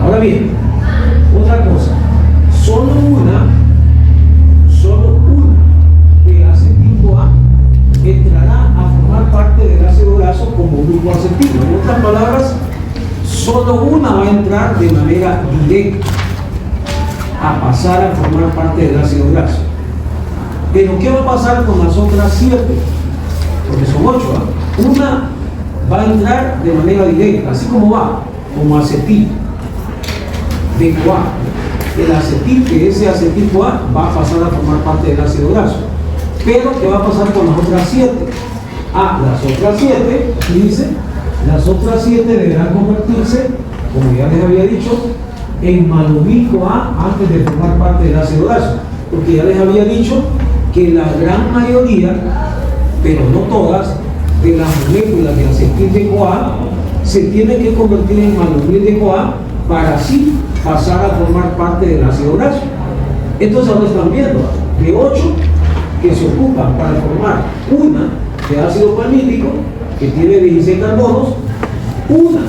Ahora bien, otra cosa, solo una de acetil-CoA entrará a formar parte del ácido graso como grupo acetilo. En otras palabras, solo una va a entrar de manera directa a pasar a formar parte del ácido graso. Pero ¿qué va a pasar con las otras 7? Porque son 8, ¿eh? Una va a entrar de manera directa, así como va, como acetil de CoA. El acetil, que ese acetil-CoA va a pasar a formar parte del ácido graso. Pero ¿qué va a pasar con las otras 7? Las otras 7, dice, las otras 7 deberán convertirse, como ya les había dicho, en malonil-CoA antes de formar parte del ácido graso. Porque ya les había dicho que la gran mayoría, pero no todas, de las moléculas de acetil de CoA se tienen que convertir en malonil de CoA para así pasar a formar parte del ácido graso. Entonces ahora están viendo de 8 que se ocupan para formar una de ácido palmítico que tiene 16 carbonos, una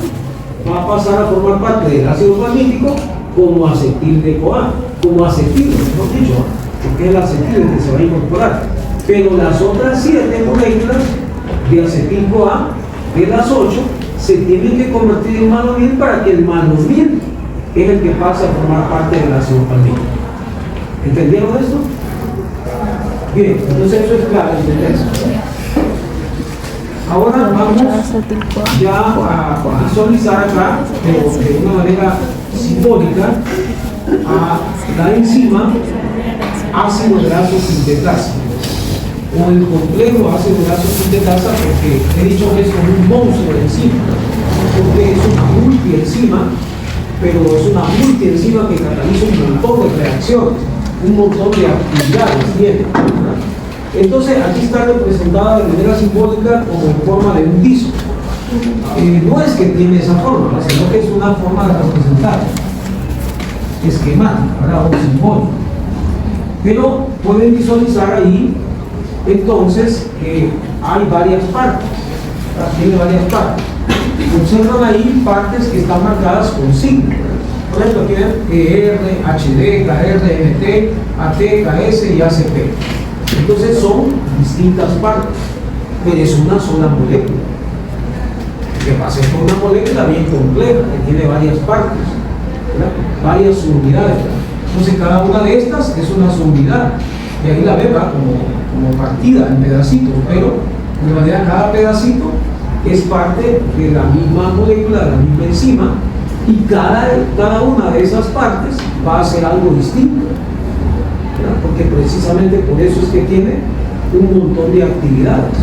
va a pasar a formar parte del ácido palmítico como acetil de CoA, como acetil, mejor dicho, porque es el acetil el que se va a incorporar. Pero las otras 7 moléculas de acetil-CoA, de las 8, se tienen que convertir en malonil para que el malonil es el que pasa a formar parte del ácido palmítico. ¿Entendieron esto? Bien, entonces eso es claro, ¿entendés? Ahora vamos ya a visualizar acá, de una manera simbólica, a la enzima ácido graso sintetasa, o el complejo ácido graso sintetasa, porque he dicho que es como un monstruo de enzima, porque es una multienzima, pero es una multienzima que cataliza un montón de reacciones, un montón de actividades tiene, ¿verdad? Entonces aquí está representada de manera simbólica como en forma de un disco. No es que tiene esa forma, sino que es una forma de representar esquemática, ¿verdad? O simbólica. Pero pueden visualizar ahí entonces que hay varias partes, ¿verdad? Tiene varias partes. Observan ahí partes que están marcadas con signos. Por ejemplo, aquí ven ER, HD, KR, MT, AT, KS y ACP. Entonces son distintas partes, pero es una sola molécula. Que pasa es una molécula bien compleja, que tiene varias partes, ¿verdad? Varias subunidades. Entonces cada una de estas es una subunidad. Y ahí la ven como partida en pedacitos, pero de manera cada pedacito es parte de la misma molécula, de la misma enzima, y cada una de esas partes va a hacer algo distinto, ¿verdad? Porque que precisamente por eso es que tiene un montón de actividades,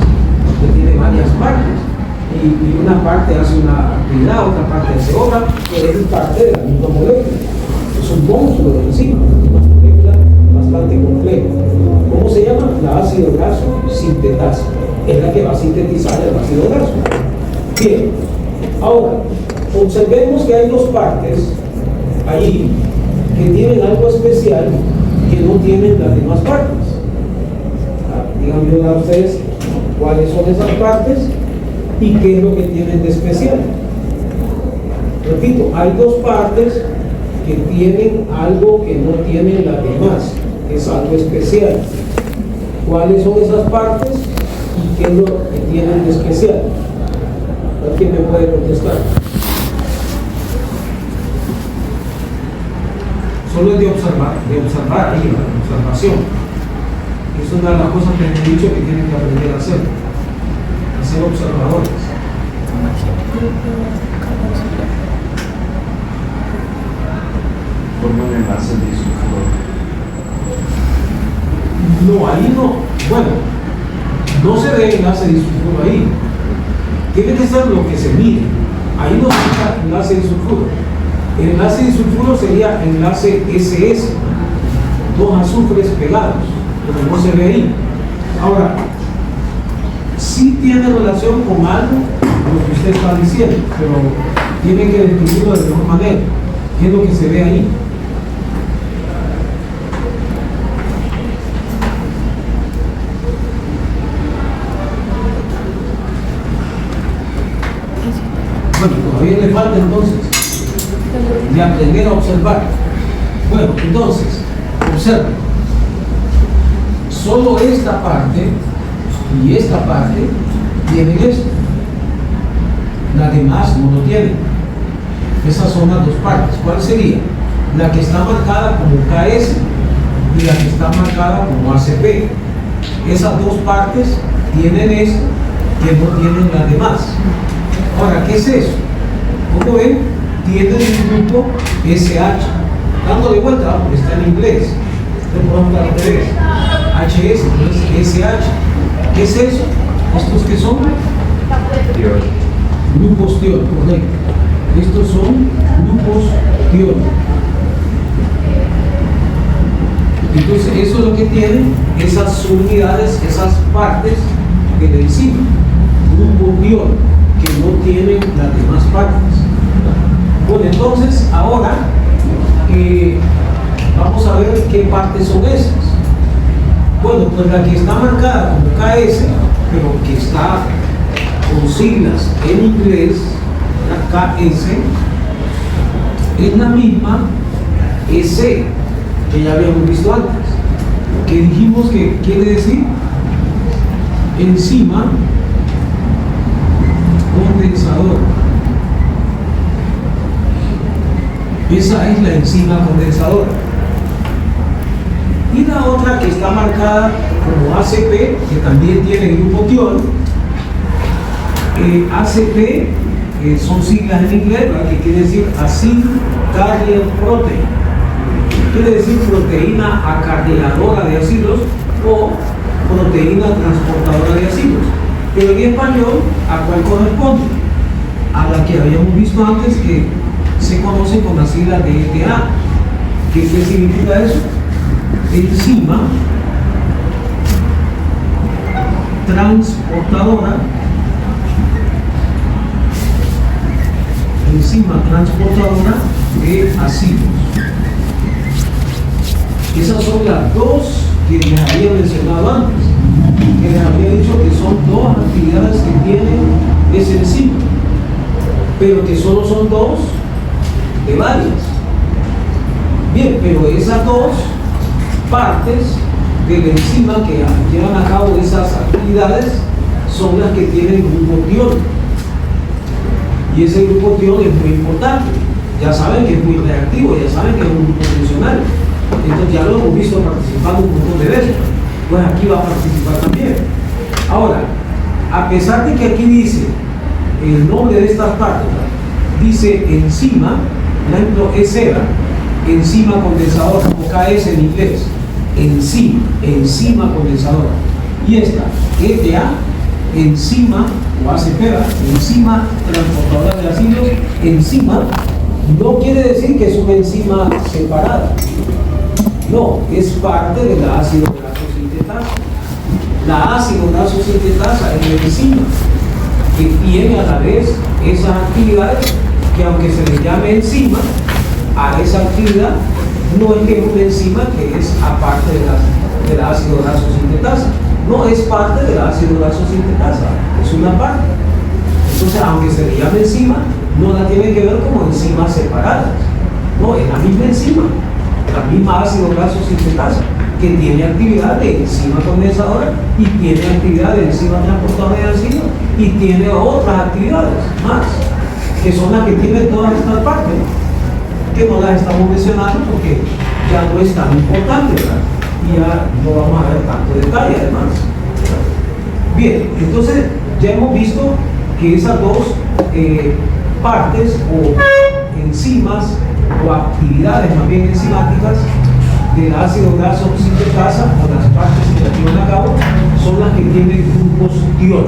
que tiene varias partes, y una parte hace una actividad, otra parte hace otra, pero es parte de la misma molécula. Es un monstruo de enzima, una molécula bastante compleja. ¿Cómo se llama? La ácido graso sintetasa. Es la que va a sintetizar el ácido graso. Bien, ahora, observemos que hay dos partes ahí que tienen algo especial que no tienen las demás partes. Díganme a ustedes cuáles son esas partes y qué es lo que tienen de especial. Repito, hay dos partes que tienen algo que no tienen las demás, es algo especial. ¿Cuáles son esas partes y qué es lo que tienen de especial? ¿Quién me puede contestar? Solo es de observar ahí, la observación. Es una de las cosas que les he dicho que tienen que aprender a hacer. A ser observadores. Forman enlaces disulfuro. No, ahí no. Bueno, no se ve enlace disulfuro ahí. Tiene que ser lo que se mide. Ahí no se enlace disulfuro. El enlace disulfuro sería enlace SS, dos azufres pegados, pero no se ve ahí. Ahora, sí tiene relación con algo lo que usted está diciendo, pero tiene que describirlo de mejor manera. ¿Qué es lo que se ve ahí? Bueno, todavía le falta entonces de aprender a observar. Bueno, entonces, observen. Solo esta parte y esta parte tienen esto. Las demás no lo tienen. Esas son las dos partes. ¿Cuál sería? La que está marcada como KS y la que está marcada como ACP. Esas dos partes tienen esto que no tienen las demás. Ahora, ¿qué es eso? Como ven, tienen un grupo SH. Dándole vuelta, porque está en inglés. Le podemos dar al revés. HS, entonces SH. ¿Qué es eso? ¿Estos qué son? Grupos TIOL, correcto. Estos son grupos TIOL. Entonces, eso es lo que tienen esas unidades, esas partes de la enzima. Grupo TIOL, que no tienen las demás partes. Bueno, entonces, ahora vamos a ver qué partes son esas. Bueno, pues la que está marcada como KS, pero que está con siglas en inglés, la KS, es la misma EC que ya habíamos visto antes, que dijimos que quiere decir enzima condensadora. Esa es la enzima condensadora. Y la otra que está marcada como ACP, que también tiene grupo TIOL, ACP son siglas en inglés, ¿verdad? Que quiere decir Acid Carrier Protein. Quiere decir proteína acarreadora de ácidos o proteína transportadora de ácidos. Pero en español, ¿a cuál corresponde? A la que habíamos visto antes, que se conoce con la sigla de ETA. ¿Qué significa eso? Enzima transportadora de ácidos. Esas son las dos que les había mencionado antes, que les había dicho que son dos actividades que tiene esa enzima, pero que solo son dos de varias. Bien, pero esas dos partes de la enzima que llevan a cabo esas actividades son las que tienen grupo TIOL. Y ese grupo TIOL es muy importante. Ya saben que es muy reactivo, ya saben que es un grupo funcional. Entonces ya lo hemos visto participando un montón de veces. Pues aquí va a participar también. Ahora, a pesar de que aquí dice el nombre de estas partes, dice enzima, por ejemplo, ESERA, enzima condensadora, o KS en inglés. enzima condensadora. Y esta, ETA, enzima o ACP, enzima transportadora de ácidos, enzima, no quiere decir que es una enzima separada. No, es parte de la ácido graso sintetasa. La ácido graso sintetasa es la enzima que tiene a la vez esas actividades que, aunque se le llame enzima, a esa actividad no es que es una enzima que es aparte de la ácido graso sintetasa. No es parte de la ácido graso sintetasa, es una parte. Entonces, aunque se le llame enzima, no la tiene que ver como enzimas separadas. No, es la misma enzima, la misma ácido graso sintetasa, que tiene actividad de enzima condensadora y tiene actividad de enzima transportadora de ácido y tiene otras actividades más, que son las que tienen todas estas partes, que no las estamos mencionando porque ya no es tan importante, ¿verdad? Y ya no vamos a ver tanto detalle además. Bien, entonces ya hemos visto que esas dos partes o enzimas o actividades más bien enzimáticas del ácido graso sintetasa, o las partes que la llevan a cabo, son las que tienen grupos diol.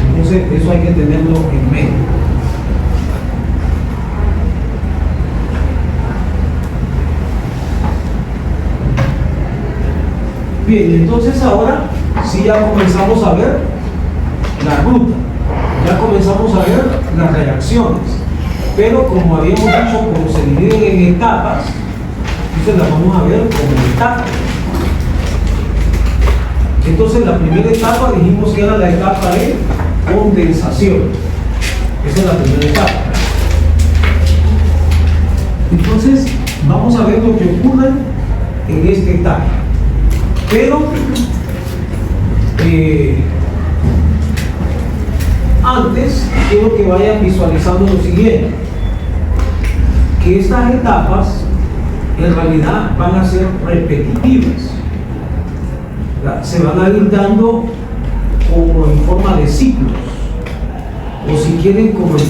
Entonces eso hay que tenerlo en mente. Bien, entonces ahora sí ya comenzamos a ver la ruta, ya comenzamos a ver las reacciones, pero como habíamos dicho, como se dividen en etapas, entonces las vamos a ver como etapas. Entonces la primera etapa dijimos que era la etapa de condensación. Esa es la primera etapa. Entonces vamos a ver lo que ocurre en esta etapa. Pero antes quiero que vayan visualizando lo siguiente, que estas etapas en realidad van a ser repetitivas, se van a ir dando como en forma de ciclos, o si quieren como en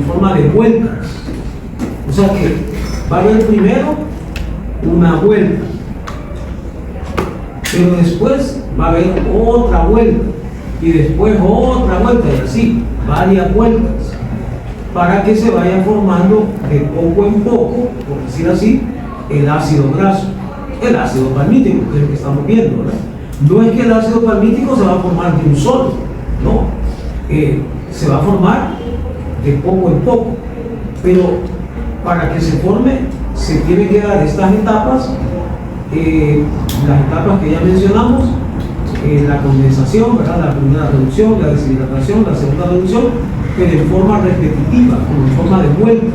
forma de vueltas. O sea que va a haber primero una vuelta, pero después va a haber otra vuelta y después otra vuelta y así, varias vueltas, para que se vaya formando de poco en poco, por decir así, el ácido graso, el ácido palmítico, que es lo que estamos viendo, ¿verdad? No es que el ácido palmítico se va a formar de un solo, no, se va a formar de poco en poco, pero para que se forme se tienen que dar estas etapas, las etapas que ya mencionamos, la condensación, ¿verdad? La primera reducción, la deshidratación, la segunda reducción, pero en forma repetitiva, como en forma de vueltas.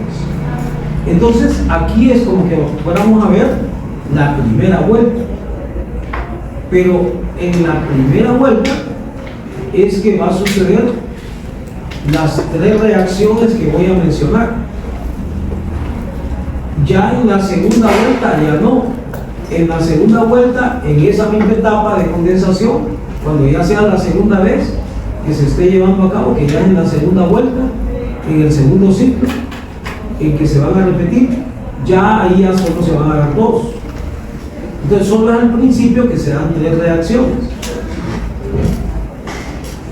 Entonces aquí es como que fuéramos a ver la primera vuelta, pero en la primera vuelta es que va a suceder las tres reacciones que voy a mencionar. Ya en la segunda vuelta ya no. En la segunda vuelta, en esa misma etapa de condensación, cuando ya sea la segunda vez que se esté llevando a cabo, que ya es en la segunda vuelta, en el segundo ciclo, en que se van a repetir, ya ahí ya solo se van a dar dos. Entonces solo es al principio que se dan tres reacciones.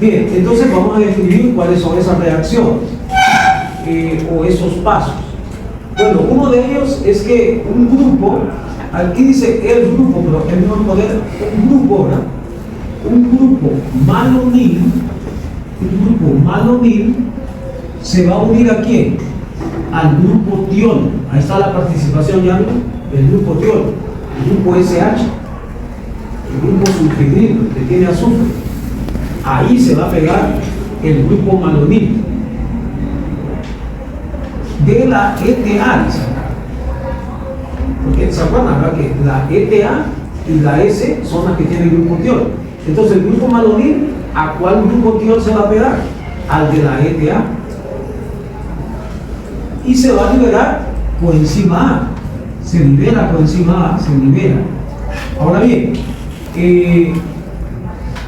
Bien, entonces vamos a describir cuáles son esas reacciones o esos pasos. Bueno, uno de ellos es que un grupo, aquí dice el grupo, pero es mejor poner un grupo, ¿verdad? Un grupo malonil se va a unir ¿a quién? Al grupo tiol. Ahí está la participación ya del grupo tiol, el grupo SH, el grupo sulfidrilo, que tiene azufre. Ahí se va a pegar el grupo malonil de la ETA. Porque se acuerdan, ¿verdad? Que la ETA y la S son las que tienen el grupo tiol. Entonces el grupo malonil, ¿a cuál grupo tiol se va a pegar? Al de la ETA. Y se va a liberar coenzima A. Se libera coenzima A, se libera. Ahora bien,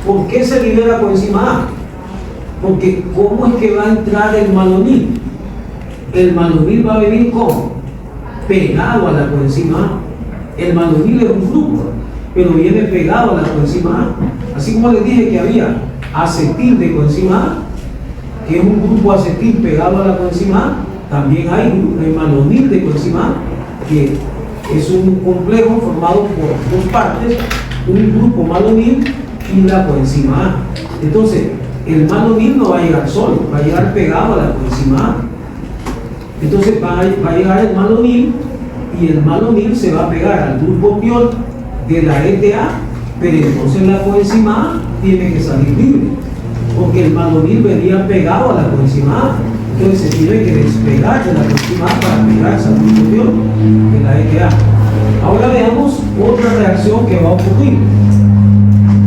¿por qué se libera coenzima A? Porque ¿cómo es que va a entrar el malonil? El malonil va a venir ¿cómo? Pegado a la coenzima A. El malonil es un grupo, pero viene pegado a la coenzima A. Así como les dije que había acetil de coenzima A, que es un grupo acetil pegado a la coenzima A, también hay un malonil de coenzima A, que es un complejo formado por dos partes, un grupo malonil y la coenzima A. Entonces, el malonil no va a llegar solo, va a llegar pegado a la coenzima A. Entonces va a llegar el malonil y el malonil se va a pegar al grupo tiol de la ETA, pero entonces la coenzima A tiene que salir libre, porque el malonil venía pegado a la coenzima A. Entonces se tiene que despegar de la coenzima A para pegarse al grupo tiol de la ETA. Ahora veamos otra reacción que va a ocurrir.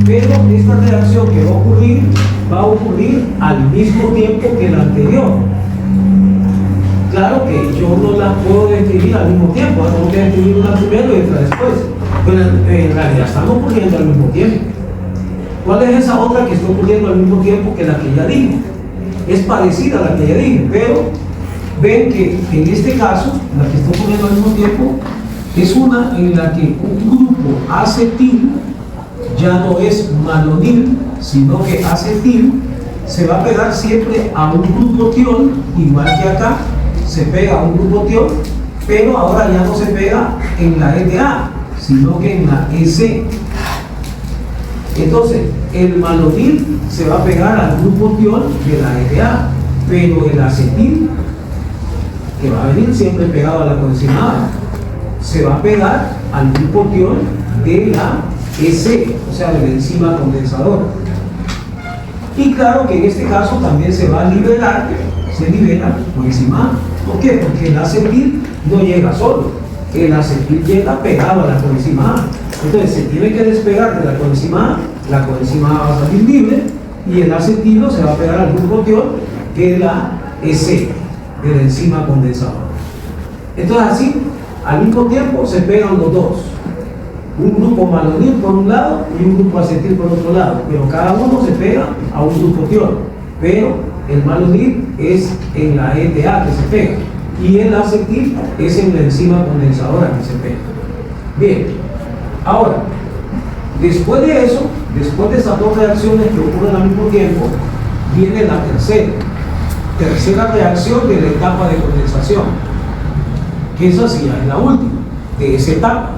Pero esta reacción que va a ocurrir al mismo tiempo que la anterior. Claro que yo no las puedo describir al mismo tiempo, tengo que describir una primero y otra después, pero en realidad están ocurriendo al mismo tiempo. ¿Cuál es esa otra que está ocurriendo al mismo tiempo que la que ya dije? Es parecida a la que ya dije, pero ven que en este caso, la que está ocurriendo al mismo tiempo, es una en la que un grupo acetil ya no es malonil, sino que acetil se va a pegar siempre a un grupo tiol, igual que acá se pega a un grupo tiol, pero ahora ya no se pega en la ETA, sino que en la EC. Entonces, el malonil se va a pegar al grupo tiol de la ETA, pero el acetil, que va a venir siempre pegado a la coenzima A, se va a pegar al grupo tiol de la EC, o sea, de la enzima condensadora. Y claro que en este caso también se va a liberar, se libera coenzima A. ¿Por qué? Porque el acetil no llega solo, el acetil llega pegado a la coenzima A. Entonces se tiene que despegar de la coenzima A, la coenzima A va a salir libre y el acetilo se va a pegar al grupo tiol de la EC, de la enzima condensadora. Entonces así, al mismo tiempo se pegan los dos. Un grupo malonil por un lado y un grupo acetil por otro lado, pero cada uno se pega a un grupo tiol, pero el malonil es en la ETA que se pega y el acetil es en la enzima condensadora que se pega. Bien, ahora, después de eso, después de esas dos reacciones que ocurren al mismo tiempo, viene la tercera reacción de la etapa de condensación, que esa sí es la última de esa etapa,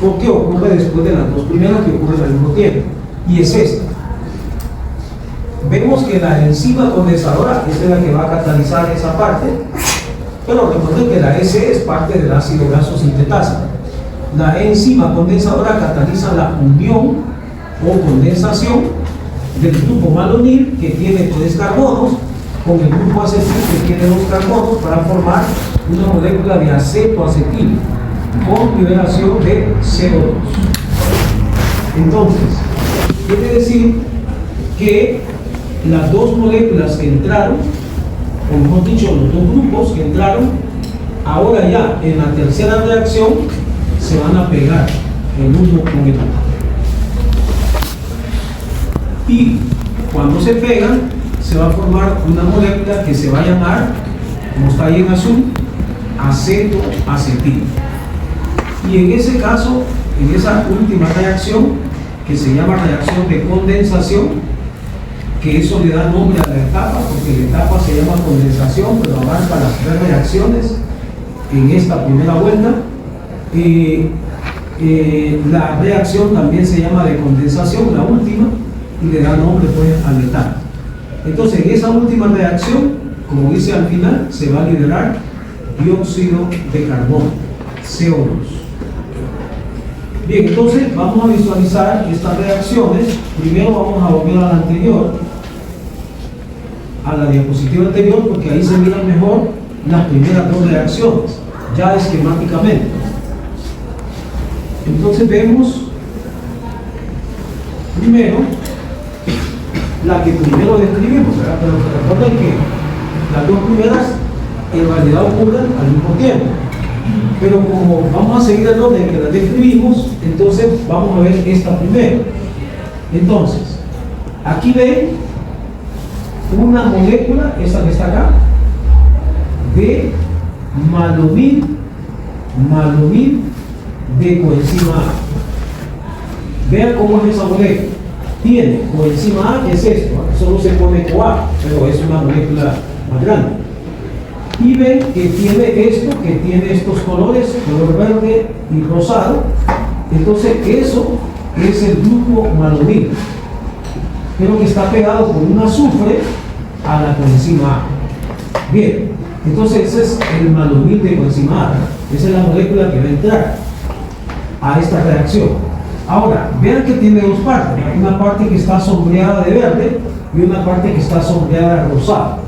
porque ocurre después de las dos primeras que ocurren al mismo tiempo, y es esta. Vemos que la enzima condensadora es la que va a catalizar esa parte, pero recuerden que la EC es parte del ácido graso sintetasa. La enzima condensadora cataliza la unión o condensación del grupo malonil, que tiene 3 carbonos, con el grupo acetil, que tiene 2 carbonos, para formar una molécula de acetoacetil con liberación de CO2. Entonces, quiere decir que las dos moléculas que entraron, o mejor dicho, los dos grupos que entraron, ahora ya en la tercera reacción se van a pegar el uno con el otro. Y cuando se pegan, se va a formar una molécula que se va a llamar, como está ahí en azul, acetoacetil. Y en ese caso, en esa última reacción, que se llama reacción de condensación, que eso le da nombre a la etapa, porque la etapa se llama condensación, pero abarca las 3 reacciones en esta primera vuelta. La reacción también se llama de condensación, la última, y le da nombre pues a la etapa. Entonces, en esa última reacción, como dice al final, se va a liberar dióxido de carbono, CO2. Bien, entonces vamos a visualizar estas reacciones. Primero vamos a volver a la anterior, a la diapositiva anterior, porque ahí se miran mejor las primeras 2 reacciones, ya esquemáticamente. Entonces vemos primero la que primero describimos, ¿verdad? Pero recuerden que las 2 primeras en realidad ocurren al mismo tiempo. Pero como vamos a seguir el orden que las describimos, entonces vamos a ver esta primero. Entonces, aquí ven una molécula, esta que está acá, de malonil de coenzima A. Vean cómo es esa molécula. Tiene coenzima A, que es esto, solo se pone CoA, pero es una molécula más grande. Y ven que tiene esto, que tiene estos colores, color verde y rosado. Entonces eso es el grupo malonil, pero que está pegado con un azufre a la coenzima A. Bien, entonces ese es el malonil de coenzima A. Esa es la molécula que va a entrar a esta reacción. Ahora, vean que tiene dos partes. Hay una parte que está sombreada de verde y una parte que está sombreada de rosado.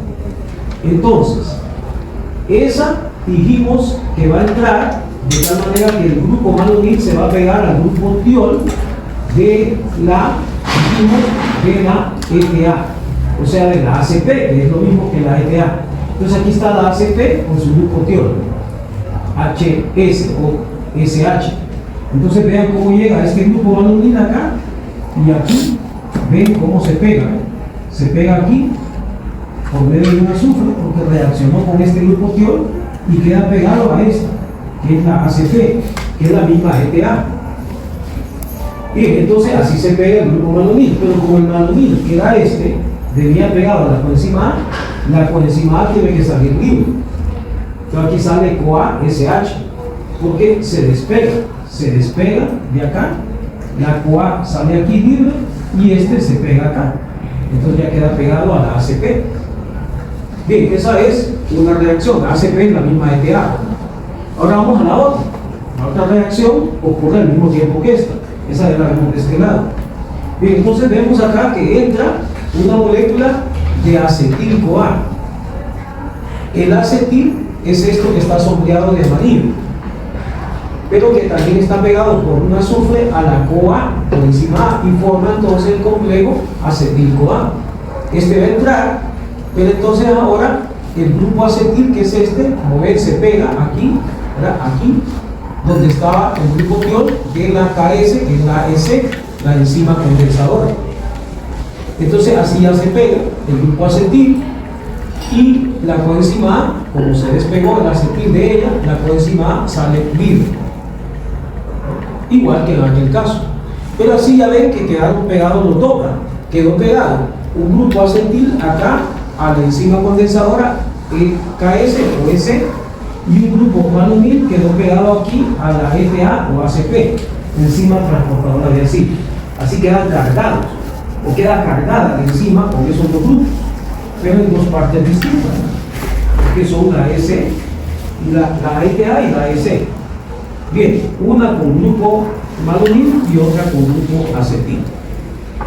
Entonces, esa dijimos que va a entrar de tal manera que el grupo malonil se va a pegar al grupo tiol de la, dijimos, de la ETA, o sea, de la ACP, que es lo mismo que la ETA. Entonces aquí está la ACP con su grupo tiol, HS o SH. Entonces vean cómo llega este grupo malonil acá y aquí. Ven cómo se pega. Se pega aquí por medio de un azufre porque reaccionó con este grupo tiol y queda pegado a esta, que es la ACP, que es la misma ETA. Bien, entonces así se pega el grupo malonil, pero como el malonil que era este, venía pegado a la coenzima A, la coenzima A tiene que salir libre. Entonces aquí sale CoA-SH, porque se despega de acá, la CoA sale aquí libre y este se pega acá. Entonces ya queda pegado a la ACP. Bien, esa es una reacción, la ACP es la misma ETA. Ahora vamos a la otra. La otra reacción ocurre al mismo tiempo que esta. Esa es la vemos de este lado. Bien, entonces vemos acá que entra una molécula de acetil-CoA. El acetil es esto que está sombreado de amarillo, pero que también está pegado por un azufre a la CoA coenzima A y forma entonces el complejo acetil-CoA. Este va a entrar, pero entonces ahora el grupo acetil, que es este, como ven, se pega aquí, ¿verdad? Aquí, donde estaba el grupo tiol de la KS, que es la EC, la enzima condensadora. Entonces así ya se pega el grupo acetil y la coenzima A, como se despegó el acetil de ella, la coenzima A sale libre, igual que en aquel caso. Pero así ya ven que quedaron pegados los dos. Quedó pegado un grupo acetil acá a la enzima condensadora KS o EC, y un grupo malonil quedó pegado aquí a la ETA o ACP, enzima transportadora de acetil. Así quedan cargados, o queda cargada la enzima con esos dos grupos, pero en dos partes distintas, que son la EC, la ETA y la EC. Bien, una con grupo malonil y otra con grupo acetil.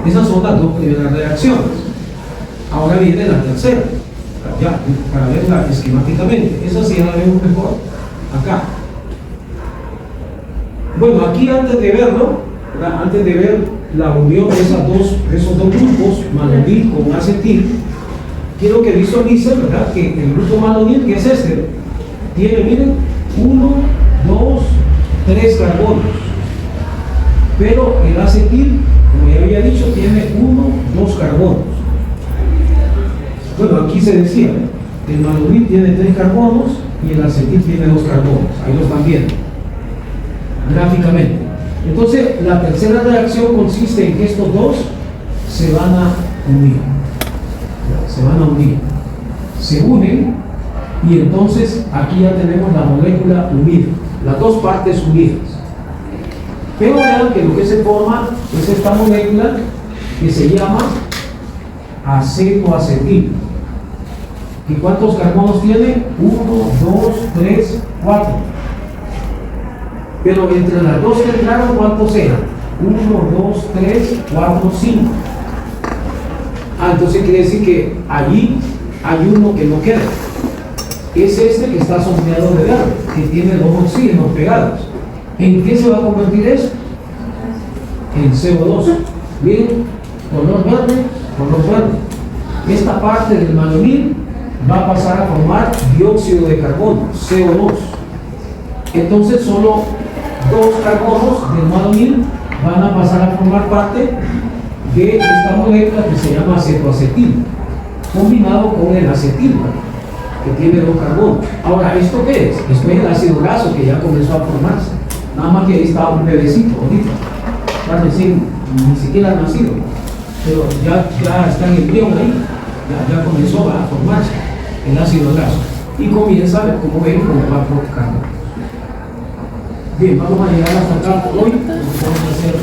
Esas son las dos primeras reacciones. Ahora viene la tercera, ya, para verla esquemáticamente. Esa sí la vemos mejor acá. Bueno, aquí antes de verlo, ¿verdad? Antes de ver la unión de esos dos grupos, malonil con acetil, quiero que visualicen, ¿verdad?, que el grupo malonil, que es este, tiene, miren, 1, 2, 3 carbonos. Pero el acetil, como ya había dicho, tiene 1, 2 carbonos. Bueno, aquí se decía, el malonil tiene 3 carbonos y el acetil tiene 2 carbonos. Ahí lo están viendo gráficamente. Entonces, la tercera reacción consiste en que estos dos se van a unir. Se unen y entonces aquí ya tenemos la molécula unida, las dos partes unidas. Pero vean que lo que se forma es esta molécula que se llama acetoacetil. ¿Y cuántos carbonos tiene? 1, 2, 3, 4. Pero entre las dos que entraron, ¿cuántos eran? 1, 2, 3, 4, 5. Entonces quiere decir que allí hay uno que no queda. Es este que está sombreado de verde, que tiene dos oxígenos pegados. ¿En qué se va a convertir eso? En CO2. Miren, color verde. Esta parte del malonil va a pasar a formar dióxido de carbono, CO2. Entonces solo 2 carbonos del malonil van a pasar a formar parte de esta molécula que se llama acetoacetil, combinado con el acetil, que tiene 2 carbonos. Ahora, ¿esto qué es? Esto es el ácido graso que ya comenzó a formarse. Nada más que ahí estaba un bebecito ahorita, está recién, ni siquiera nacido, pero ya está en el embrión ahí, ya comenzó a formarse el ácido graso y comienza, como ven, como va provocando. Bien, vamos a llegar hasta acá por hoy. Vamos a hacer